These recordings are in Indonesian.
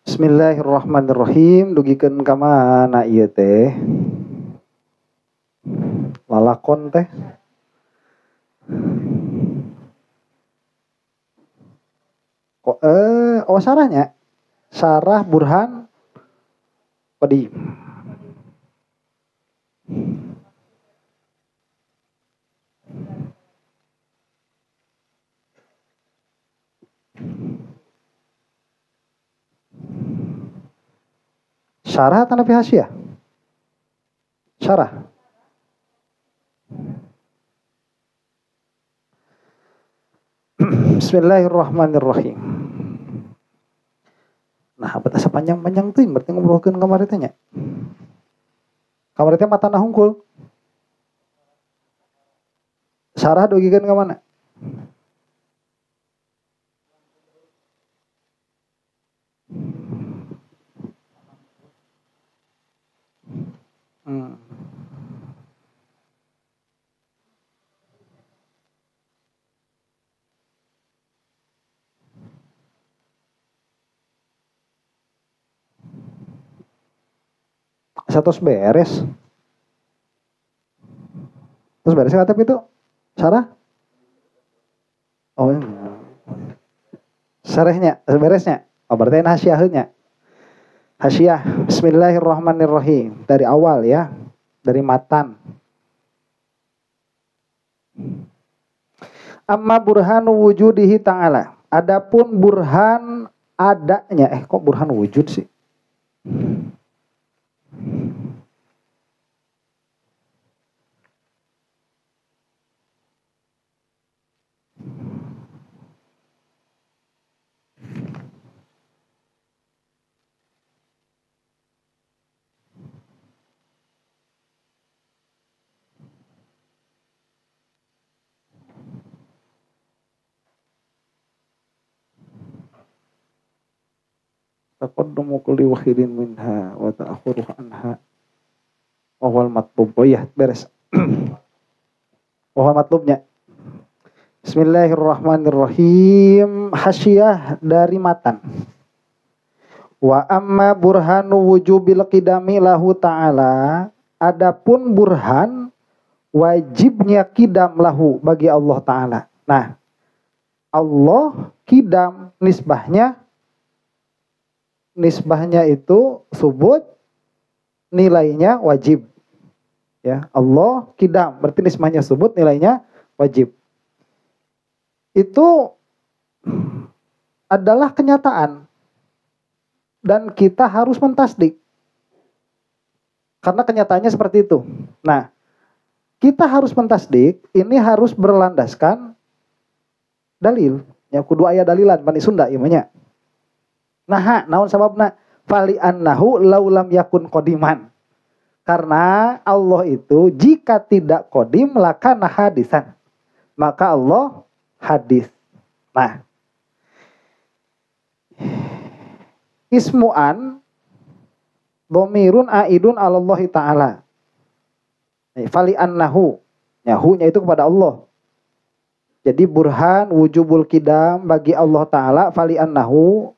Bismillahirrahmanirrahim. Dugikeun ka mana ieu teh? Lalakon teh. Sarahnya. Sarah Burhan Qadim. Syarah atau Nabi Hasyah? Syarah. Bismillahirrahmanirrahim. Nah, apa asa panjang-panjang teh berarti ngobrolkeun kamari teh nya. Kamari teh matana hungkul. Syarah dugikeun ka mana? Satu beres. Terus beres kata itu? Sarah? Oh, sarehnya, beresnya. Oh, berarti hasyahnya. Hasyah. Bismillahirrahmanirrahim. Dari awal ya. Dari matan. Amma burhanu wujudihi ta'ala. Adapun burhan adanya. Kok burhan wujud sih? Taqaddumu kulli wahidin minha wa ta'akhuruhu anha wal matlub. Oh iya, beres. Wal matlubnya. Bismillahirrahmanirrahim. Hasyah dari matan. Wa amma burhanu wujubil qidami lahu ta'ala. Adapun burhan wajibnya qidam lahu bagi Allah Ta'ala. Nah, Allah qidam nisbahnya itu subut, nilainya wajib. Ya, Allah qidam berarti nisbahnya subut, nilainya wajib. Itu adalah kenyataan dan kita harus mentasdik karena kenyataannya seperti itu. Nah, kita harus mentasdik, ini harus berlandaskan dalil. Ya, kudu aya dalilan bani Sunda ieu nya. Nah, naon sababna? Fali annahu laulam yakun qodiman. Karena Allah itu jika tidak qadim lakana hadisan. Maka Allah hadis. Nah, ismu'an dhamirun aidun 'ala Allah Ta'ala. Fali annahu, ya hu-nya itu kepada Allah. Jadi burhan wujubul qidam bagi Allah Ta'ala, fali annahu,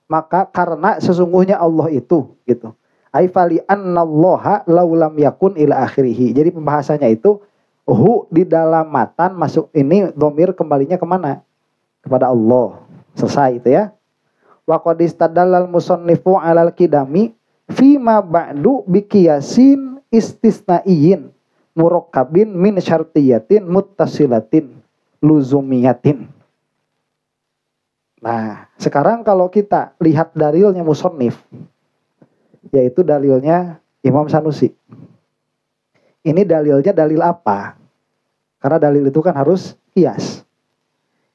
maka karena sesungguhnya Allah itu gitu. Ai fali annallaha laulam yakun ila akhirih. Jadi pembahasannya itu hu di dalam matan masuk ini dhamir kembalinya kemana? Kepada Allah. Selesai itu ya. Wa qad istadallal musannifu 'alal qidami fi ma ba'du bi qiyasin istisnaiyin murakkabin min syartiyatin muttasilatin luzumiyatin. Nah, sekarang kalau kita lihat dalilnya musannif, yaitu dalilnya Imam Sanusi. Ini dalilnya dalil apa? Karena dalil itu kan harus qiyas.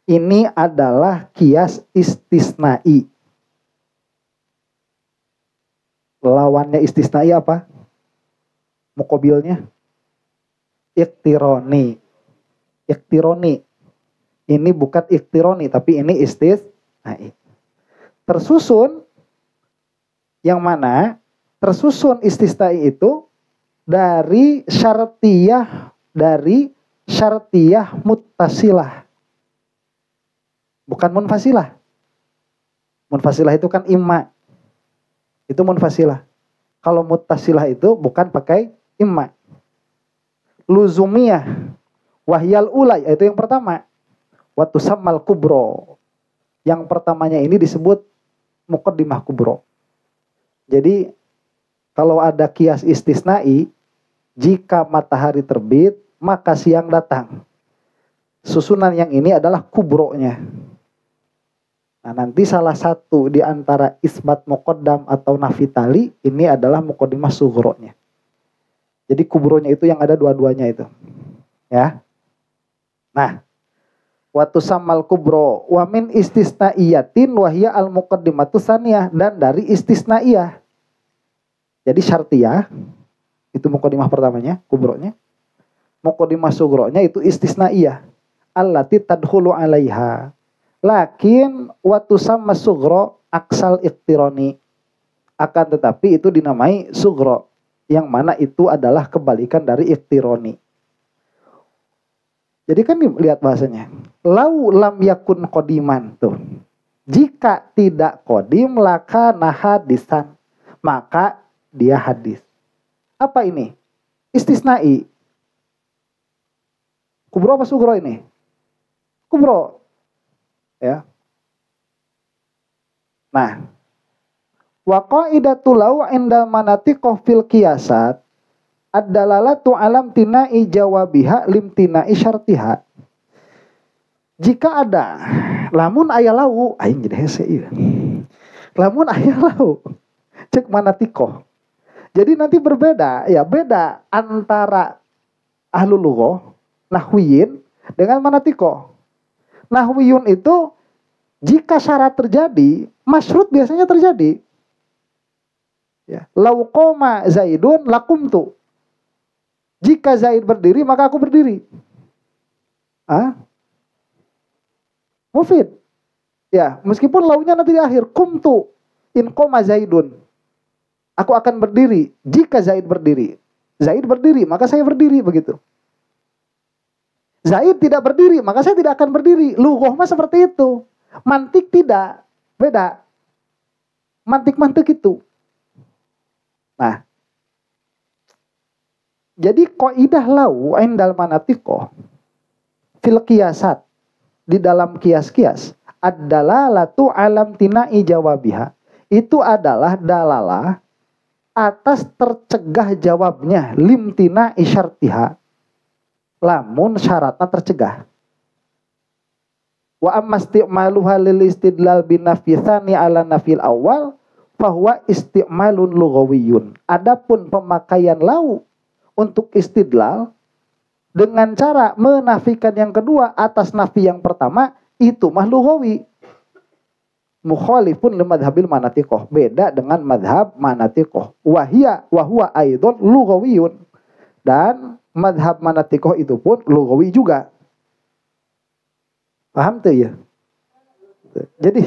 Ini adalah qiyas istisnai. Lawannya istisnai apa? Muqabilnya iktironi. Iktironi. Ini bukan iktironi tapi ini istisnai. Tersusun yang mana? Tersusun istisnai itu dari syartiyah muttasilah. Bukan munfasilah. Munfasilah itu kan imma. Itu munfasilah. Kalau muttasilah itu bukan pakai imma. Luzumiyah wahyal ulai itu yang pertama. Wa tusammal kubro. Yang pertamanya ini disebut muqaddimah kubro. Jadi kalau ada kias istisnai, jika matahari terbit maka siang datang. Susunan yang ini adalah kubronya. Nah, nanti salah satu di antara isbat muqaddam atau nafi tali ini adalah muqaddimah sughronya. Jadi kubronya itu yang ada dua-duanya itu. Ya. Nah, wa tusammal kubro wa min istisnaiyatin wa hiya al muqaddimatu tsaniyah, dan dari istisnaiyah. Jadi syartiyah itu muqaddimah pertamanya, kubronya. Muqaddimah sughronya itu istisnaiyah. Allati tadkhulu 'alaiha. Lakin waktu sama sughro aksal iktironi. Akan tetapi itu dinamai sughro, yang mana itu adalah kebalikan dari iktironi. Jadi kan lihat bahasanya. Lau lam yakun qodiman tuh. Jika tidak kodim laka nahadisan, maka dia hadis. Apa ini? Istisnai. Kubro apa sughro ini? Kubro. Ya. Nah, wa qaidatul lau inda manatiqah fil qiyasat ad-dalalatu alam tina'i jawabiha limtina'i syartiha. Jika ada lamun aya lau, aing jadi hese ieu. Lamun aya lau, cek manatiqah. Jadi nanti berbeda, ya beda antara ahlul lughah, nahwiyin dengan manatiqah. Nahwiyun itu jika syarat terjadi, masyrut biasanya terjadi. Ya. Lau qoma Zaidun lakumtu. Jika Zaid berdiri, maka aku berdiri. Mufid. Ya, meskipun launya nanti di akhir, kumtu in qoma Zaidun. Aku akan berdiri jika Zaid berdiri. Zaid berdiri, maka saya berdiri, begitu. Zaid tidak berdiri, maka saya tidak akan berdiri. Lughah mah seperti itu. Mantik tidak. Beda. Mantik-mantik itu. Nah. Jadi qaidah lau indal manatiqah fil qiyasat, di dalam kias-kias, ad-dalalatu alam tina'i jawabiha. Itu adalah dalalah atas tercegah jawabnya, limtina'i syartiha. Lamun syaratnya tercegah. Wa amma isti'maluha lil istidlal bin nafyi tsani ala nafil awal fahuwa isti'malun lughawiyyun. Adapun pemakaian lau untuk istidlal dengan cara menafikan yang kedua atas nafi yang pertama, itu mah lughawi. Mukhalifun li madhabil manatiqah, beda dengan madhab manatiqah. Wa huwa aidon lughawiyyun. Dan madhab manatiqah itu pun lughawi juga. Paham tuh ya? Jadi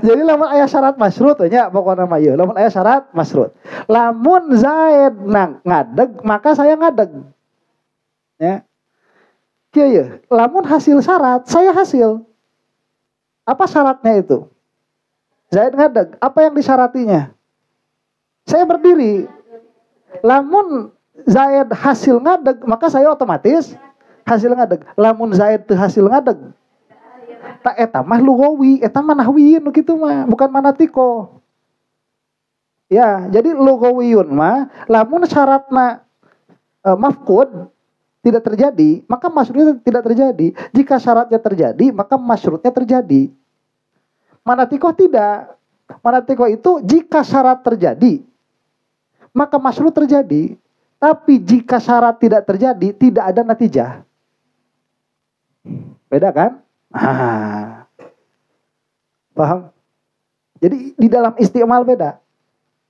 jadi lamun aya syarat masyrut nya pokona mah ieu. Lamun aya syarat masyrut. Lamun Zaid ngadeg, maka saya ngadeg. Ya. Kieu ya, lamun hasil syarat, saya hasil. Apa syaratnya itu? Zaid ngadeg, apa yang disyaratinya? Saya berdiri. Lamun Zaid hasil ngadeg, maka saya otomatis hasil ngadeg. Lamun Zaid teu hasil ngadeg, tak eta mah lughawi, eta mah nahwiyin kitu mah, bukan manatiqah. Ya, jadi lughawiyun mah lamun syaratna mafqud tidak terjadi, maka masyrutnya tidak terjadi. Jika syaratnya terjadi, maka masyrutnya terjadi. Manatiqah tidak. Manatiqah itu jika syarat terjadi, maka masyrut terjadi. Tapi jika syarat tidak terjadi, tidak ada natijah. Beda kan? Paham? Jadi di dalam isti'mal beda.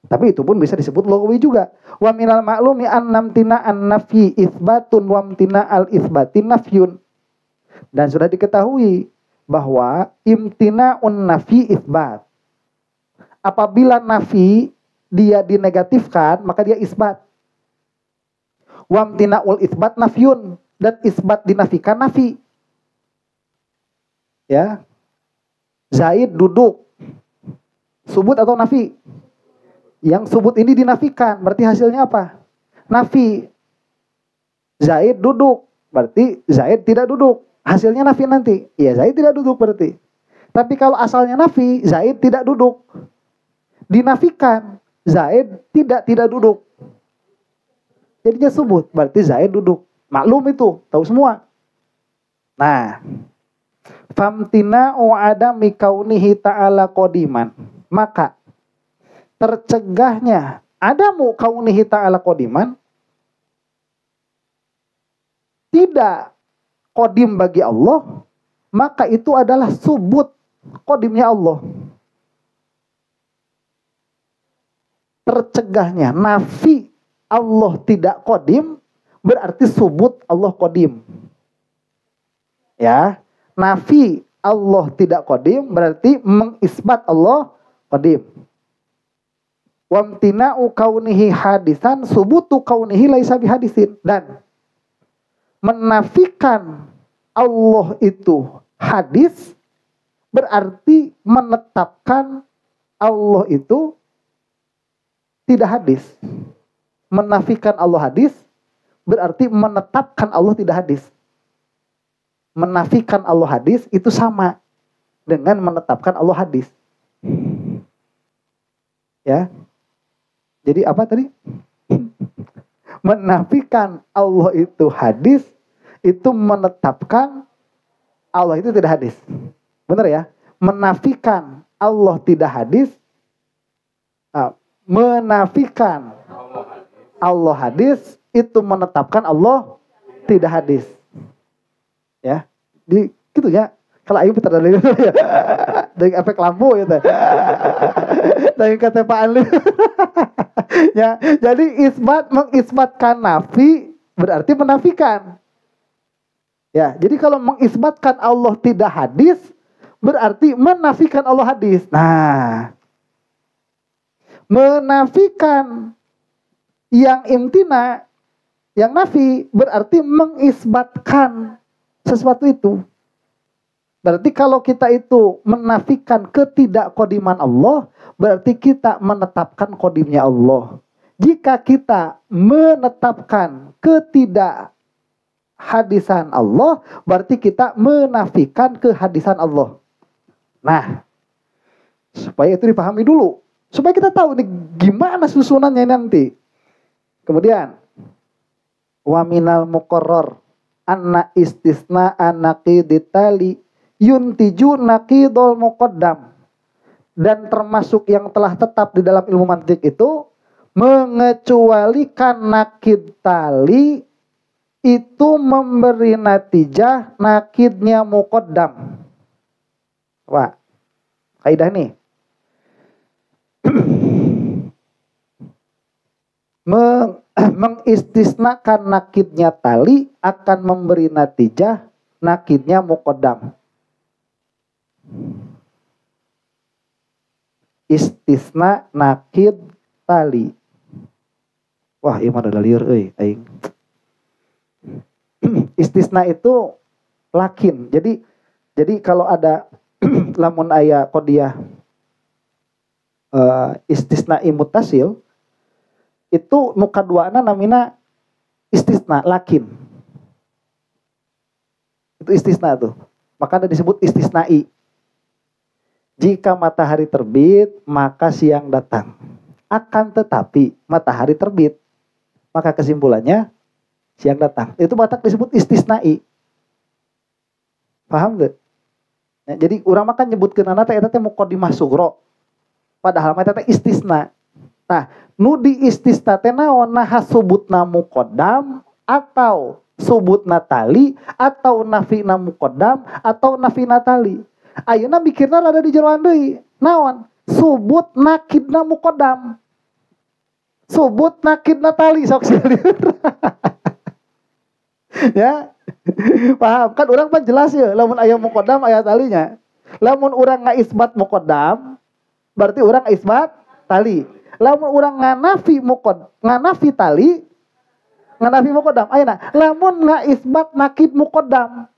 Tapi itu pun bisa disebut lughawi juga. Wa minal ma'lumi annamtina an-nafyi itsbatun wa amtina al-itsbatin nafyun. Dan sudah diketahui bahwa imtina'un nafyi itsbat. Apabila nafi dia dinegatifkan, maka dia isbat. Wa amtina'ul itsbat nafyun, dan isbat dinafikan nafi. Ya. Zaid duduk. subut atau nafi? Yang subut ini dinafikan, berarti hasilnya apa? Nafi. Zaid duduk, berarti Zaid tidak duduk. Hasilnya nafi nanti. Ya Zaid tidak duduk berarti. Tapi kalau asalnya nafi, Zaid tidak duduk. Dinafikan, Zaid tidak duduk. Jadinya subut, berarti Zaid duduk. Maklum itu, tahu semua. Nah, famtina'u adami kaunihi ta'ala qadiman. Maka tercegahnya adamu kaunihi ta'ala qadiman, tidak qadim bagi Allah, maka itu adalah subut qadimnya Allah. Tercegahnya nafi Allah tidak qadim berarti subut Allah qadim. Ya, nafi Allah tidak qadim berarti mengisbat Allah qadim. Wamtina'u kaunihi hadisan subutu kaunihi laisa bihadisin. Dan menafikan Allah itu hadis berarti menetapkan Allah itu tidak hadis. Menafikan Allah hadis berarti menetapkan Allah tidak hadis. Menafikan Allah hadis itu sama dengan menetapkan Allah hadis. Ya. Jadi apa tadi? Menafikan Allah itu hadis itu menetapkan Allah itu tidak hadis. Benar ya? Menafikan Allah tidak hadis, menafikan Allah hadis itu menetapkan Allah tidak hadis. Ya, di gitu ya. Kalau ayo putar dari itu ya. Dari efek lampu gitu. Dari ketepaan. Ya, jadi mengisbatkan nafi berarti menafikan. Ya, jadi kalau mengisbatkan Allah tidak hadis berarti menafikan Allah hadis. Nah, menafikan yang imtina, yang nafi berarti mengisbatkan sesuatu itu. Berarti kalau kita itu menafikan ketidakqadiman Allah, berarti kita menetapkan qadimnya Allah. Jika kita menetapkan ketidakhadisan Allah, berarti kita menafikan kehadisan Allah. Nah, supaya itu dipahami dulu. Supaya kita tahu nih gimana susunannya nanti. Kemudian, wa minal muqarrar anna istisna anaqiditali yuntiju naqidul muqaddam. Dan termasuk yang telah tetap di dalam ilmu mantik itu mengecualikan nakid tali itu memberi natijah nakidnya muqaddam. Wah, kaidah nih. Mengistisnakan nakidnya tali akan memberi natijah nakidnya muqaddam. Istisna nakid tali. Wah, ieu mah da lieur euy aing. Istisna itu lakin. Jadi kalau ada lamun aya qodiyah istisna imutasil itu nu kaduana namina istisna lakin. Itu istisna tuh. Makanya disebut istisnai. Jika matahari terbit, maka siang datang. Akan tetapi matahari terbit, maka kesimpulannya siang datang. Itu batak disebut istisnai. Paham gak? Nah, jadi urang makan nyebutkeun ana teh eta teh muqaddimah sughra. Padahal mah eta teh istisna. Nah, nu di istisna teh naon? Nah subutna muqaddam atau subutna tali atau nafina muqaddam atau nafina tali. Ayeuna mikirna rada di jeroan deui. Naon? Subut nakidna muqaddam. Subut nakidna tali sok silieur. Ya. Paham? Kan urang pan jelas ya, lamun aya muqaddam aya talinya. Lamun urang ngaisbat muqaddam, berarti urang isbat tali. Lamun urang nganafi tali, nganafi muqaddam. Ayeuna, lamun ngaisbat nakid muqaddam.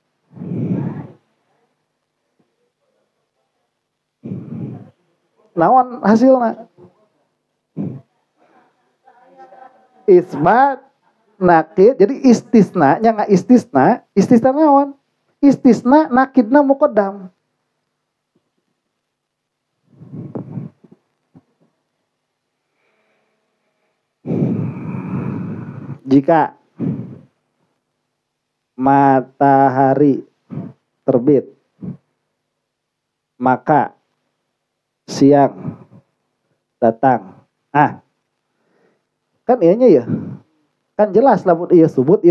Naon hasilna? Isbat nakid. Jadi istisna nya nggak istisna naon? Istisna nakidna muqaddam. Jika matahari terbit, maka siang datang. Kan ianya ya. Kan jelas lamun ieu subut,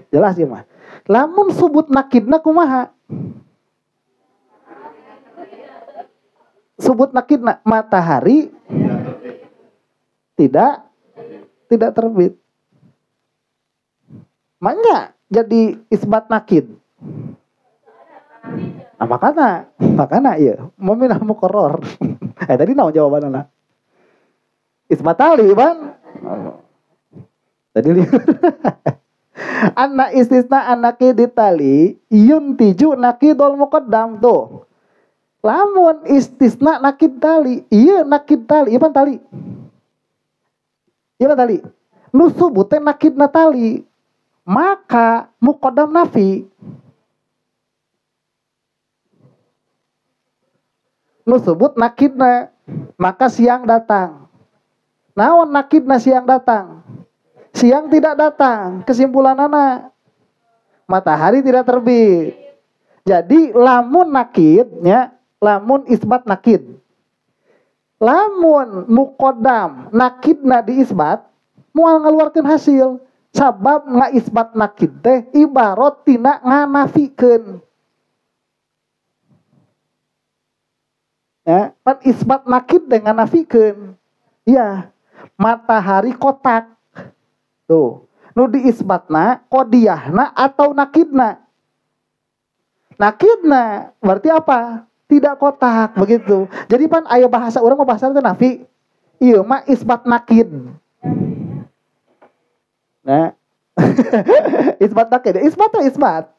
jelas ya mah. Lamun subut nakidna kumaha? Subut nakidna matahari tidak terbit. Makanya jadi isbat nakid. Nah, makana iya mominah muqarrar. Tadi naon jawabanna? Isbat tali, Bang. Tadi lihat. Anna istisna anaki ditali yuntiju nakidul muqaddam tuh. Lamun istisna nakid tali, iya nakid tali, iya tali. Iya tali. Nu subute nakidna tali. Maka muqaddam nafi. Nu sebut nakidna, maka siang datang. Naon nakidna siang datang? Siang tidak datang. Kesimpulan anak, matahari tidak terbit. Jadi lamun nakidnya, lamun isbat nakid. Lamun muqaddam nakidna diisbat, moal ngaluarkeun hasil. Sabab ngaisbat nakid teh ibarat tina nganafikeun. Ya, pan isbat nakid teh nganafikeun. Iya, matahari kotak. Tuh, nu diisbatna qodiyahna atau nakidna. Nakidna berarti apa? Tidak kotak begitu. Jadi pan aya bahasa urang mah bahasa teh nafi. Ieu mah isbat nakid. Nah, isbat nakid, isbat.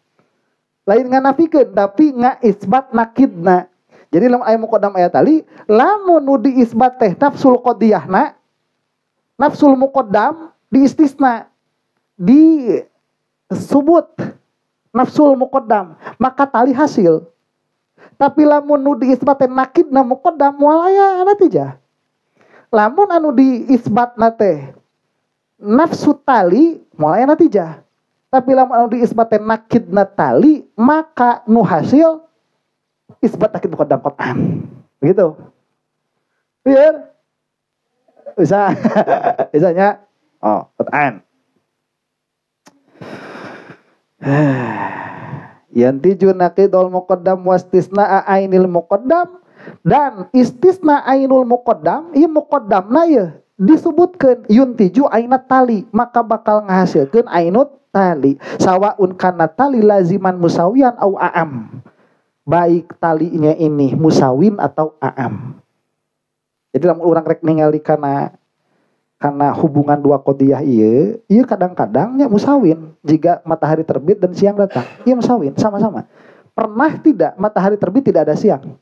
Lain nganafikeun tapi ngaisbat nakidna. Jadi lamun aya muqaddam aya tali, lamun nu diisbat teh nafsul qodiyahna, nafsul muqaddam diistisna, disebut nafsul muqaddam, maka tali hasil. Tapi lamun nu diisbat teh nakidna muqaddam moal aya natijah. Lamun anu diisbatna teh nafsu tali moal aya natijah. Tapi lamun anu diisbat teh nakidna tali, maka nu hasil isbat nakid muqaddam qat'an. Begitu. Biar bisa bisanya qat'an. Yantiju nakidul muqaddam wastisna ainil muqaddam, dan istisna ainul muqaddam ieu muqaddamna ieu disebutkeun yuntiju ainat tali, maka bakal ngahasilkeun ainut tali. Sawaun kana tali laziman musawiyan au a'am. Baik talinya ini musawin atau a'am. Jadi lamun urang rek ningali kana hubungan dua qodiyah ieu kadang-kadang nya musawin. Jika matahari terbit dan siang datang, ieu musawin sama-sama. Pernah tidak matahari terbit tidak ada siang?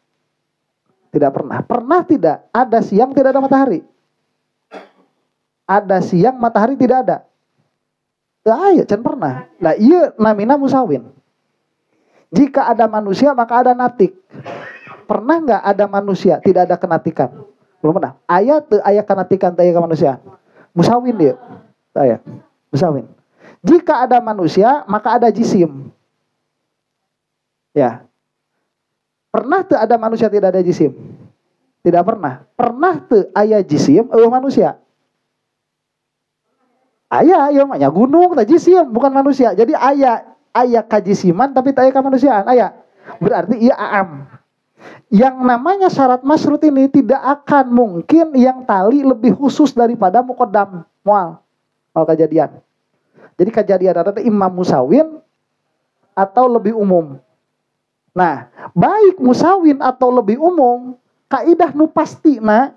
Tidak pernah. Pernah tidak ada siang tidak ada matahari? Ada siang matahari tidak ada? Teu aya, can pernah. Nah, ieu namina musawin. Jika ada manusia maka ada natik. Pernah nggak ada manusia tidak ada kenatikan? Belum pernah. Ayat ayat kenatikan taya ke manusia. Musawin dia. Ayat. Musawin. Jika ada manusia maka ada jisim. Ya. Pernah tuh ada manusia tidak ada jisim? Tidak pernah. Pernah tuh ayat jisim manusia? Ayat ya maknya gunung tak jisim bukan manusia. Jadi ayat kajisiman tapi tak kemanusiaan. Berarti ia aam. Yang namanya syarat masyrut ini tidak akan mungkin yang tali lebih khusus daripada muqaddam mual kejadian. Jadi kejadian ada imam musawin atau lebih umum. Nah, baik musawin atau lebih umum, kaidah nu pastina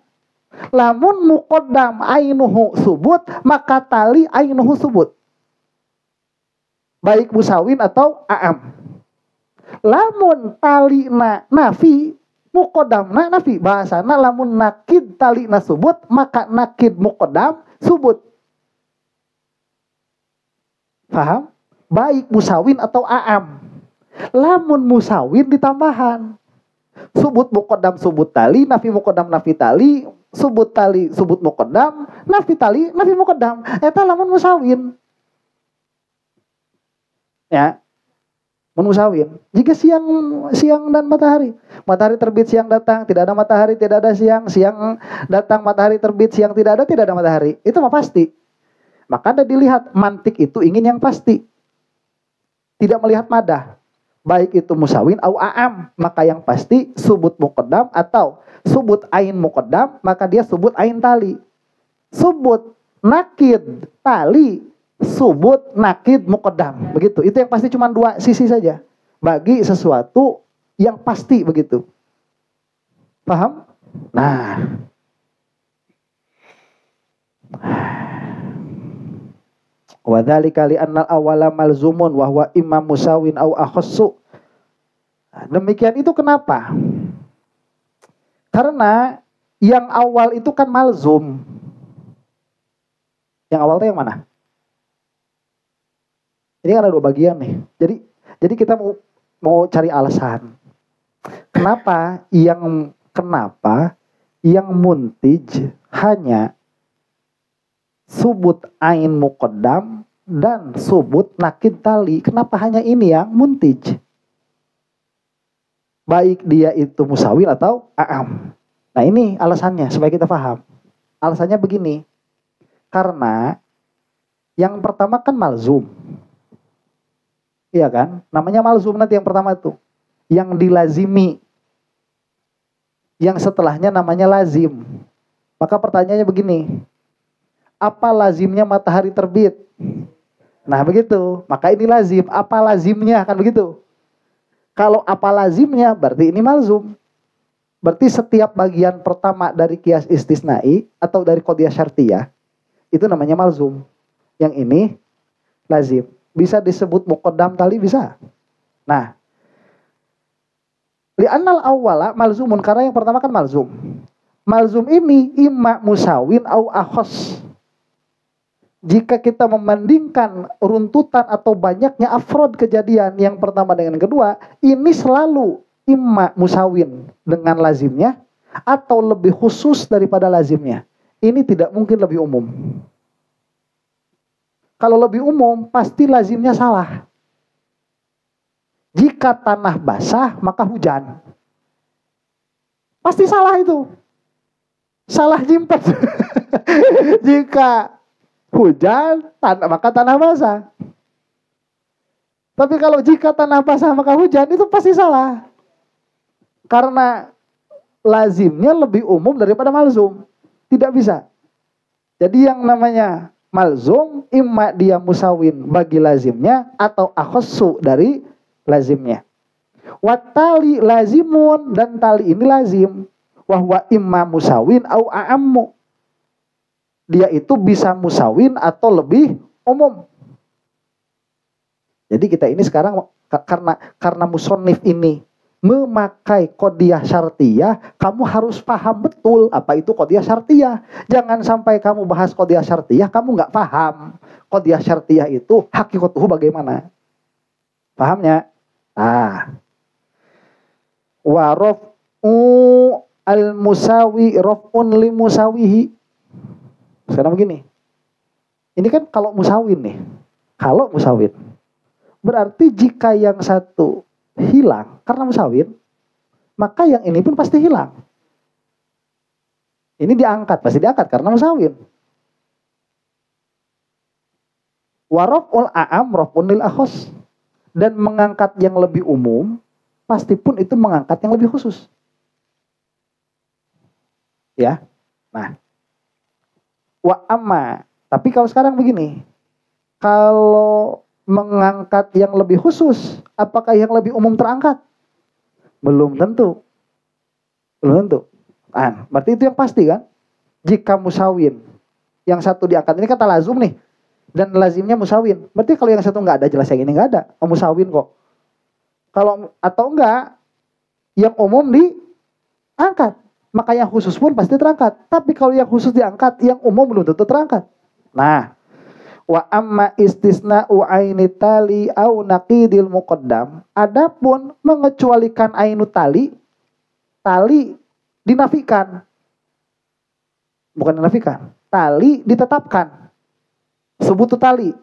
lamun muqaddam ainuhu subut maka tali ainuhu subut. Baik musawin atau a'am. Lamun talina nafi, Muqaddamna nafi. Bahasana lamun nakid talina subut, maka nakid muqaddam subut. Paham? Baik musawin atau a'am. Lamun musawin ditambahan. Subut muqaddam subut tali, nafi muqaddam nafi tali, subut tali subut muqaddam, nafi tali nafi muqaddam. Eta lamun musawin. Ya. Mun musawin. Jika siang dan matahari. Matahari terbit, siang datang, tidak ada matahari, tidak ada siang, siang datang, matahari terbit, siang tidak ada matahari. Itu mah pasti. Maka Anda dilihat mantik itu ingin yang pasti. Tidak melihat madah. Baik itu musawin au a'am, maka yang pasti subut muqaddam atau subut ain muqaddam, maka dia subut ain tali. Subut nakid tali, subut nakid muqaddam. Begitu. Itu yang pasti cuma dua sisi saja. Bagi sesuatu yang pasti begitu. Paham? Nah. Wa dzalika li annal awwala malzumun wa huwa imma musawin au akhassu. Demikian itu kenapa? Karena yang awal itu kan malzum. Yang awal itu yang mana? Ini kan ada dua bagian nih. Jadi kita mau cari alasan. Kenapa yang muntij hanya subut ain muqaddam dan subut nakid tali. Kenapa hanya ini yang muntij? Baik dia itu musawil atau a'am. Nah ini alasannya supaya kita paham. Alasannya begini. Karena yang pertama kan malzum. Iya kan? Namanya malzum nanti yang pertama itu. Yang dilazimi. Yang setelahnya namanya lazim. Maka pertanyaannya begini. Apa lazimnya matahari terbit? Nah begitu. Maka ini lazim. Apa lazimnya? Kan begitu. Kalau apa lazimnya berarti ini malzum. Berarti setiap bagian pertama dari kias istisnai atau dari qadhiyah syartiyah itu namanya malzum. Yang ini lazim. Bisa disebut muqaddam tali bisa. Nah, li'annal awwala malzumun, karena yang pertama kan malzum. Malzum ini imma musawin au akhas. Jika kita membandingkan runtutan atau banyaknya afrod kejadian yang pertama dengan yang kedua, ini selalu imma musawin dengan lazimnya atau lebih khusus daripada lazimnya. Ini tidak mungkin lebih umum. Kalau lebih umum, pasti lazimnya salah. Jika tanah basah, maka hujan. Pasti salah itu. Salah jimpet. Jika hujan, maka tanah basah. Tapi kalau jika tanah basah, maka hujan, itu pasti salah. Karena lazimnya lebih umum daripada malzum. Tidak bisa. Jadi yang namanya malzum, imma dia musawin bagi lazimnya atau akhassu dari lazimnya. Watali lazimun, dan tali ini lazim. Wahwa imma musawin au a'ammu. Dia itu bisa musawin atau lebih umum. Jadi kita ini sekarang karena musonif ini memakai qadhiyah syartiyah, kamu harus paham betul apa itu qadhiyah syartiyah. Jangan sampai kamu bahas qadhiyah syartiyah, kamu nggak paham qadhiyah syartiyah itu hakikatuhu bagaimana. Pahamnya? Wa raf'u al-musawi raf'un li musawihi. Sekarang begini. Ini kan kalau musawin nih. Kalau musawin. Berarti jika yang satu hilang karena musawin, maka yang ini pun pasti hilang. Ini diangkat, pasti diangkat karena musawin. Wa raf'ul a'am raf'un lil akhas. Dan mengangkat yang lebih umum, pasti pun itu mengangkat yang lebih khusus. Ya. Nah. Wa amma. Tapi kalau sekarang begini. Kalau mengangkat yang lebih khusus, apakah yang lebih umum terangkat? Belum tentu. Belum tentu. Berarti itu yang pasti kan? Jika musawin, yang satu diangkat, ini kata lazum nih. Dan lazimnya musawin. Berarti kalau yang satu nggak ada, jelas yang ini nggak ada. Musawin kok. Kalau atau enggak, yang umum angkat. Maka yang khusus pun pasti terangkat. Tapi kalau yang khusus diangkat, yang umum belum tentu terangkat. Nah, wa amma istisna'u aini tali au naqidil muqaddam. Adapun mengecualikan ainu tali dinafikan. Bukan dinafikan. Tali ditetapkan. Subutu tali.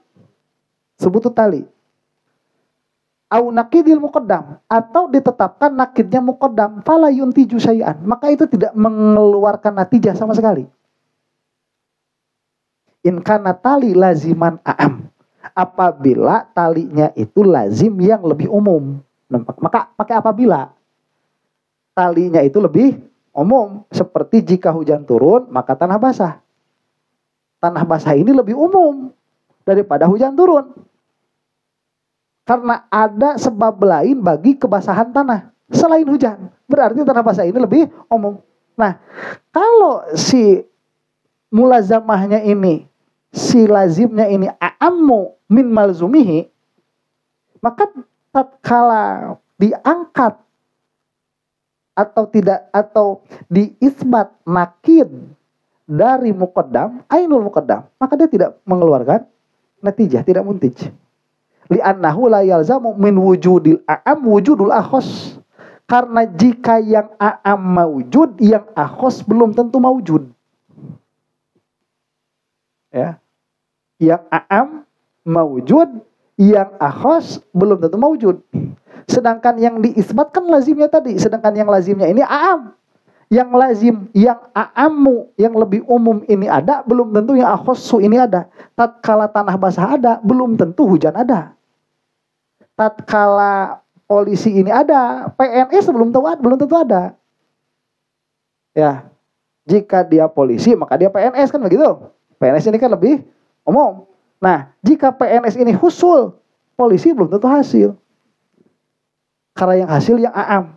Au nakidil muqaddam, atau ditetapkan nakidnya muqaddam, fala yuntiju syai'an, maka itu tidak mengeluarkan natijah sama sekali. In kana tali laziman a'am, apabila talinya itu lazim yang lebih umum. Maka pakai apabila talinya itu lebih umum, seperti jika hujan turun maka tanah basah. Tanah basah ini lebih umum daripada hujan turun. Karena ada sebab lain bagi kebasahan tanah selain hujan. Berarti tanah basah ini lebih umum. Nah, kalau si mulazamahnya ini, si lazimnya ini a'ammu min malzumihi, maka tatkala diangkat atau diisbat nakid dari muqaddam, ainul muqaddam, maka dia tidak mengeluarkan natijah, tidak muntij. Li'annahu la yalzamu min wujudil a'am wujudul akhos. Karena jika yang a'am mawujud, yang akhos belum tentu mawujud. Ya. Yang a'am mawujud, yang akhos belum tentu mawujud. Sedangkan yang diisbatkan lazimnya tadi, sedangkan yang lazimnya ini a'am. Yang lazim, yang a'ammu, yang lebih umum ini ada, belum tentu yang akhossu ini ada. Tatkala tanah basah ada, belum tentu hujan ada. Tatkala polisi ini ada, PNS belum tentu ada. Ya, jika dia polisi maka dia PNS, kan begitu. PNS ini kan lebih umum. Nah, jika PNS ini husul, polisi belum tentu hasil. Karena yang hasil yang a'am,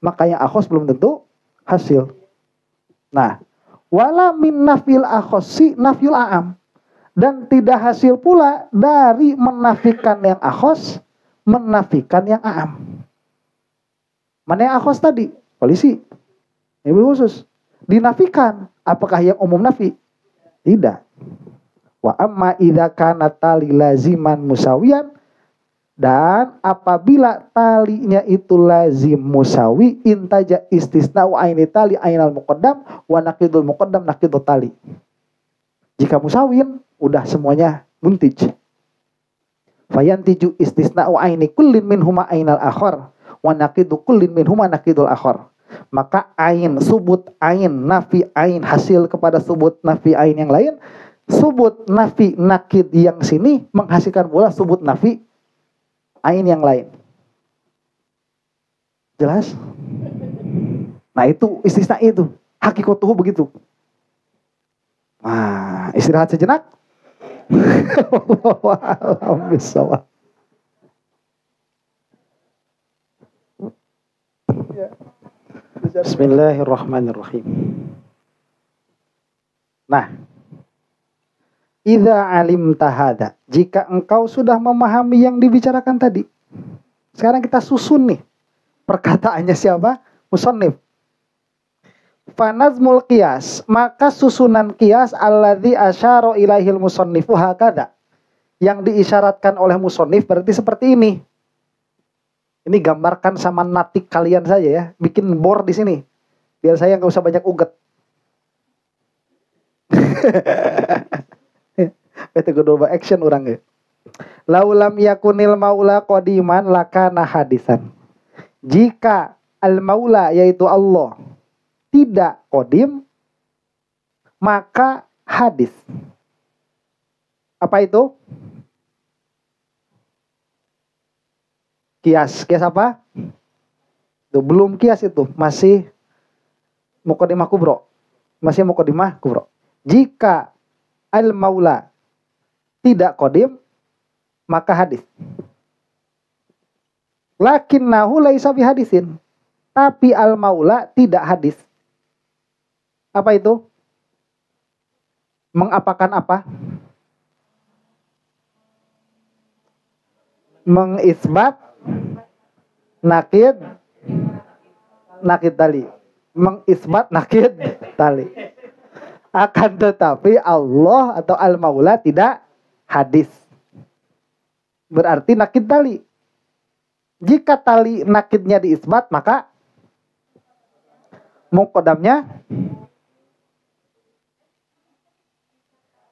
maka yang akhos belum tentu hasil. Nah, wala min nafil akhossi nafyul a'am, dan tidak hasil pula dari menafikan yang akhos menafikan yang a'am. Mana yang akhos tadi? Polisi. Ini khusus. Dinafikan. Apakah yang umum nafi? Tidak. Wa amma idza kana tali laziman musawiyan, dan apabila talinya itu lazim musawi, intaja istisna'u aini tali ainal muqaddam wa naqidul muqaddam naqidul tali. Jika musawin, udah semuanya muntij. Fayantiju istisna'u aini kullin minhuma ainal akhar wa naqidu kullin minhuma naqidul akhar. Maka ain, subut ain, nafi ain hasil kepada subut nafi ain yang lain. Subut nafi naqid yang sini menghasilkan pula subut nafi ain yang lain. Jelas? Nah, itu istisna itu. Hakikatuhu begitu. Nah, istirahat sejenak. Bismillahirrahmanirrahim. Nah, idza alimta hada, jika engkau sudah memahami yang dibicarakan tadi. Sekarang kita susun nih perkataannya siapa? Musannif. Fanazmul qiyas, maka susunan qiyas alladzi asyara ilaihil musannifu hakada, yang diisyaratkan oleh musannif berarti seperti ini. Ini gambarkan sama natik kalian saja ya, bikin bor di sini biar saya nggak usah banyak uget. Bete godol action orang ya. Laulam yakunil maula qadiman lakana hadisan. Jika al maula yaitu Allah tidak qadim, maka hadis. Apa itu? Kias. Kias apa? Itu belum kias itu, masih muqaddimah kubro. Masih muqaddimah kubro. Jika al maula tidak qadim, maka hadis. Lakinnahu laisa bihadisin. Tapi al maula tidak hadis. Apa itu? Mengapakan apa? Mengisbat nakid tali. mengisbat nakid tali. Akan tetapi Allah atau Al-Maula tidak hadis. Berarti nakid tali. Jika tali nakidnya diisbat, maka muqaddamnya,